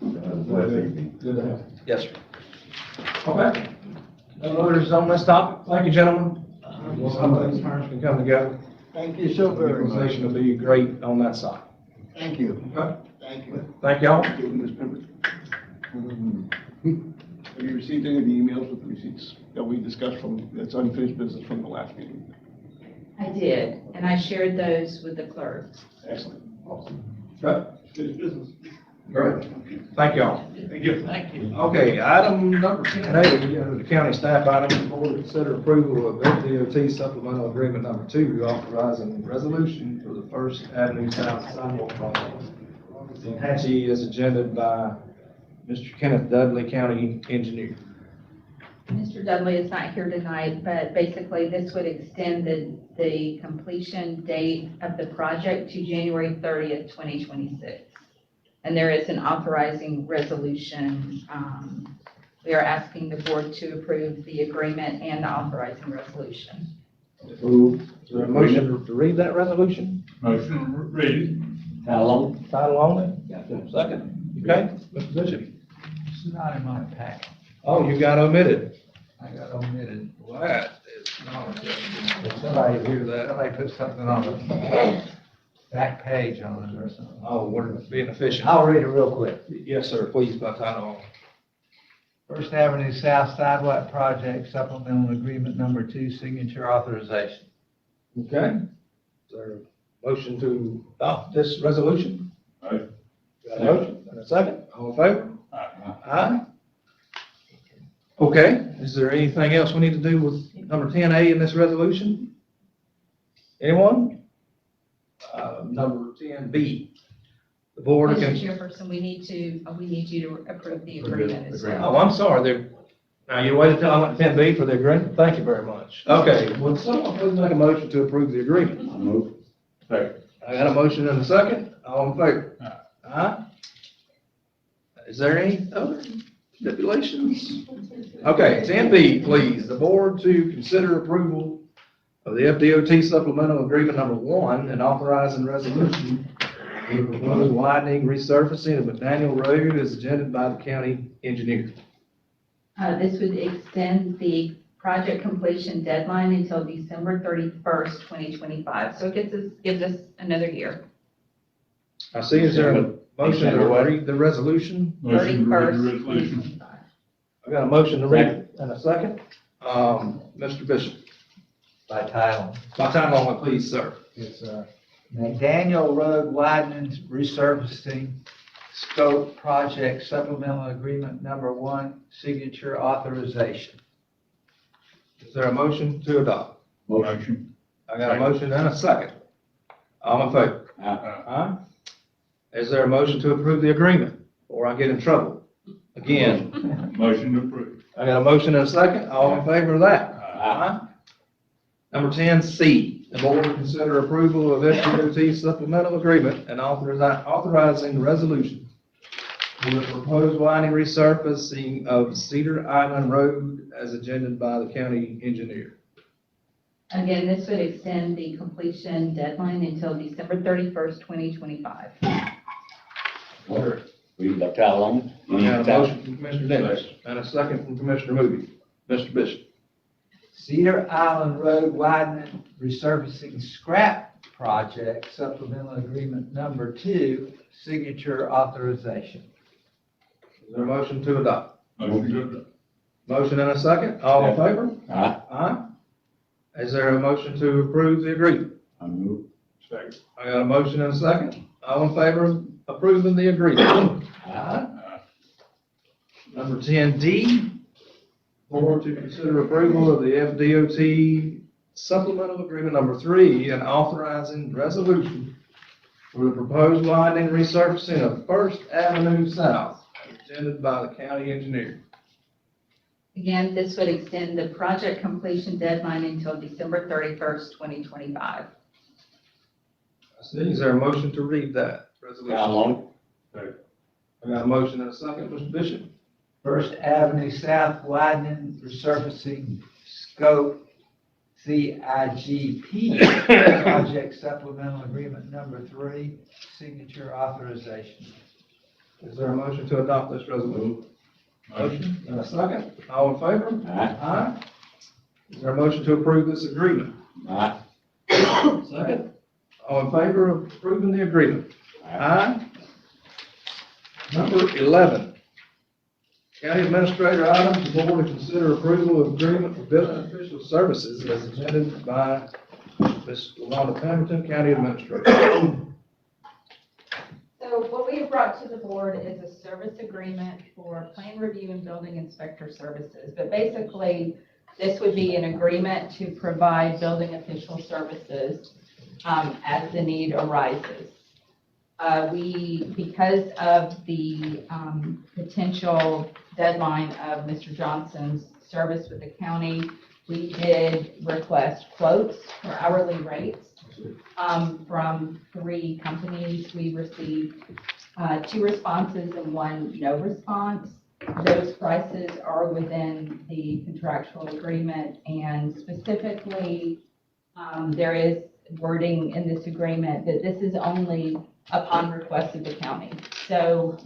Blessed evening. Good to have you. Yes, sir. Okay. No others on this topic. Thank you, gentlemen. Some of these firms can come together. Thank you so very much. Utilization will be great on that side. Thank you. Okay. Thank you. Thank y'all. Have you received any of the emails with the receipts that we discussed from, that's unfinished business from the last meeting? I did, and I shared those with the clerk. Excellent. Awesome. Okay. Good business. Great. Thank y'all. Thank you. Thank you. Okay, item number 10A, the county staff item, board to consider approval of FDOT supplemental agreement number 2, authorizing resolution for the First Avenue South sidewalk project. Hatchie is agendaed by Mr. Kenneth Dudley, county engineer. Mr. Dudley is not here tonight, but basically this would extend the completion date of the project to January 30th, 2026. And there is an authorizing resolution. We are asking the board to approve the agreement and the authorizing resolution. Is there a motion to read that resolution? Motion, read it. Title only? Second. Okay, Mr. Bishop. It's not in my pack. Oh, you got omitted. I got omitted. Well, that is not, somebody hear that? Somebody put something on the back page on it or something. Oh, we're being efficient. I'll read it real quick. Yes, sir, please, by title only. First Avenue South Sidewalk Project Supplemental Agreement Number 2, Signature Authorization. Okay. Is there a motion to adopt this resolution? Motion. Got a motion and a second? All in favor? Aye. Okay, is there anything else we need to do with number 10A in this resolution? Anyone? Number 10B. The board Mr. can. Chairperson, we need you to approve the agreement as well. Oh, I'm sorry, now you waited till I went to 10B for the agreement? Thank you very much. Okay, would someone please make a motion to approve the agreement? I move. Second. I got a motion and a second, all in favor? Aye. Is there any other stipulations? Okay, 10B, please, the board to consider approval of the FDOT supplemental agreement number 1 and authorizing resolution for the proposed widening resurfacing of McDaniel Road as agendaed by the county engineer. This would extend the project completion deadline until December 31st, 2025. So it gives us another year. I see, is there a motion to read the resolution? Motion to read the 31st, resolution. 2025. I got a motion to read and a second. Mr. Bishop, By title. by title only, please, sir. It's McDaniel Road Widening Resurfacing Scope Project Supplemental Agreement Number 1, Signature Authorization. Is there a motion to adopt? Motion. I got a motion and a second. All in favor? Aye. Is there a motion to approve the agreement, or I get in trouble? Again, Motion to approve. I got a motion and a second. All in favor of that? Aye. Number 10C, the board will consider approval of FDOT supplemental agreement and authorizing resolution for the proposed widening resurfacing of Cedar Island Road as agendaed by the county engineer. Again, this would extend the completion deadline until December 31st, 2025. Read by title only. I got a motion from Commissioner Dennis and a second from Commissioner Moody. Mr. Bishop. Cedar Island Road Widening Resurfacing Scrap Project Supplemental Agreement Number 2, Signature Authorization. Is there a motion to adopt? Motion to adopt. Motion and a second. All in favor? Aye. Aye. Is there a motion to approve the agreement? I move. Second. I got a motion and a second. All in favor of approving the agreement? Aye. Number 10D, board to consider approval of the FDOT supplemental agreement number 3 and authorizing resolution for the proposed widening resurfacing of First Avenue South, agendaed by the county engineer. Again, this would extend the project completion deadline until December 31st, 2025. I see. Is there a motion to read that resolution? Title only. I got a motion and a second, Mr. Bishop. First Avenue South Widening Resurfacing Scope CIGP Project Supplemental Agreement Number 3, Signature Authorization. Is there a motion to adopt this resolution? Motion. And a second. All in favor? Aye. Aye. Is there a motion to approve this agreement? Aye. Second. All in favor of approving the agreement? Aye. Number 11. County Administrator items, the board to consider approval of agreement for building official services as agendaed by Ms. LaWanda Pemberton, County Administrator. So what we have brought to the board is a service agreement for plan review and building inspector services. But basically, this would be an agreement to provide building official services as the need arises. Because of the potential deadline of Mr. Johnson's service with the county, we did request quotes for hourly rates from 3 companies. We received 2 responses and 1 no response. Those prices are within the contractual agreement, and specifically, there is wording in this agreement that this is only upon request of the county. So,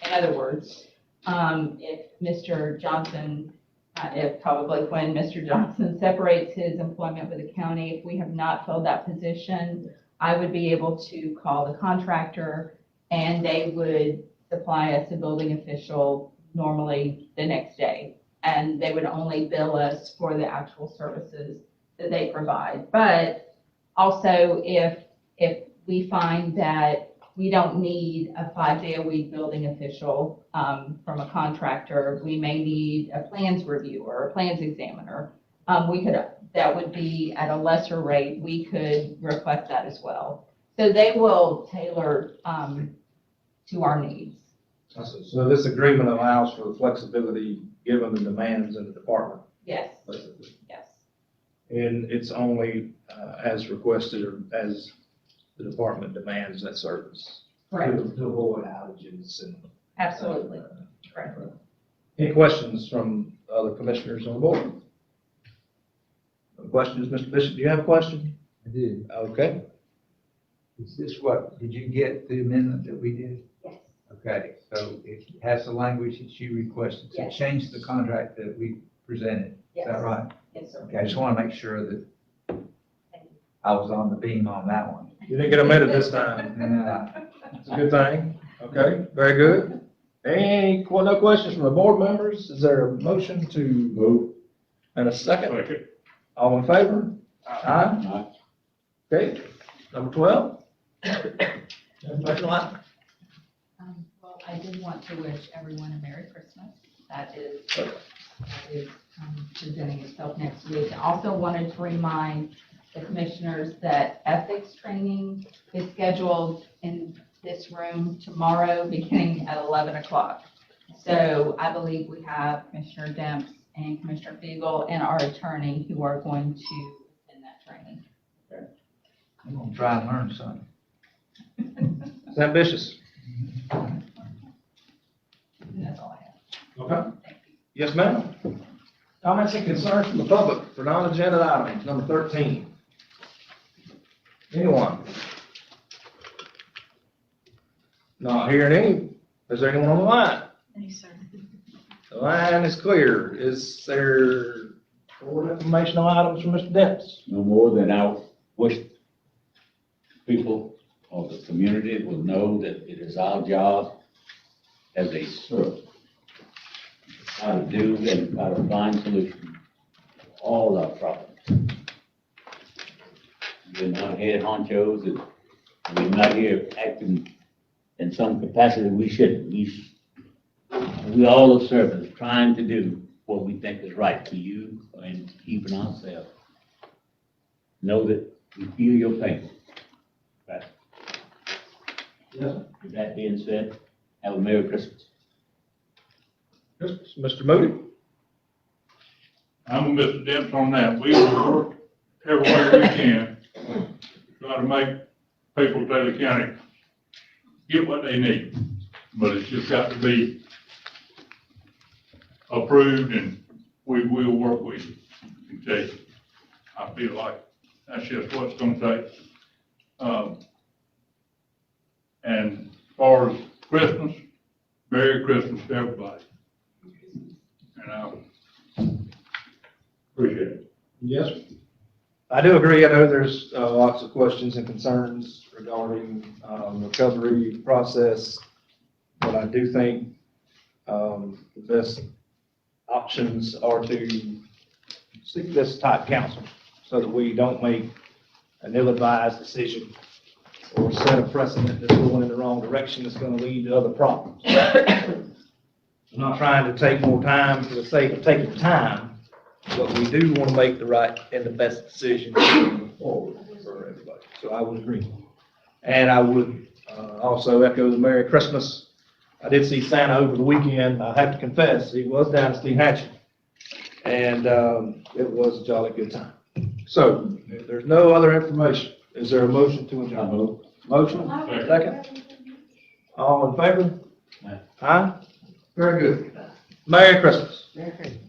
in other words, if Mr. Johnson, when Mr. Johnson separates his employment with the county, if we have not filled that position, I would be able to call the contractor and they would supply us a building official normally the next day. And they would only bill us for the actual services that they provide. But also, if we find that we don't need a 5-day-a-week building official from a contractor, we may need a plans reviewer or a plans examiner. That would be at a lesser rate. We could request that as well. So they will tailor to our needs. So this agreement allows for the flexibility given the demands in the department, Yes, basically. yes. And it's only as requested or as the department demands that service. Correct. To avoid outages and. Absolutely. Correct. Any questions from other commissioners on the board? No questions, Mr. Bishop, do you have a question? I did. Okay. Is this what, did you get the amendment that we did? Yes. Okay, so it has the language that you requested to Yes. change the contract that we presented. Is Yes. that right? Yes, sir. Okay, I just want to make sure that I was on the beam on that one. You didn't get amended this time. Yeah. It's a good thing. Okay, very good. No questions from the board members? Is there a motion to move? And a second? Second. All in favor? Aye. Okay, number 12. Well, I did want to wish everyone a Merry Christmas. That is presenting itself next week. I also wanted to remind the commissioners that ethics training is scheduled in this room tomorrow, beginning at 11 o'clock. So I believe we have Commissioner Demps and Commissioner Beagle and our attorney who are going to attend that training. I'm gonna try and learn something. It's ambitious. And that's all I have. Okay. Yes, ma'am. Comments and concerns from the public for non-agenda items, number 13. Anyone? Not hearing any. Is there anyone on the line? No, sir. The line is clear. Is there board informational items from Mr. Dents? No more than I wish people of the community will know that it is our job as a servant how to do and how to find solutions to all our problems. We're not head honchos, and we're not here acting in some capacity we shouldn't. We all are servants trying to do what we think is right for you and keeping ourselves. Know that we feel your pain. Right? Yes. With that being said, have a Merry Christmas. Mr. Moody? I'm with Mr. Dempsey on that. We will work every way we can, try to make people of Taylor County get what they need. But it's just got to be approved, and we will work with you. Okay? I feel like that's just what it's gonna take. And as far as Christmas, Merry Christmas to everybody. And I appreciate it. Yes. I do agree. I know there's lots of questions and concerns regarding recovery process, but I do think the best options are to seek this type counsel so that we don't make an ill-advised decision or set a precedent that's going in the wrong direction that's gonna lead to other problems. I'm not trying to take more time for the sake of taking time, but we do want to make the right and the best decision moving forward for everybody. So I would agree. And I would also echo the Merry Christmas. I did see Santa over the weekend. I have to confess, he was down at Steve and it was a jolly good time. So if there's no other information, is there a motion to adjourn? Motion, second? All in favor? Aye? Very good. Merry Christmas. Okay.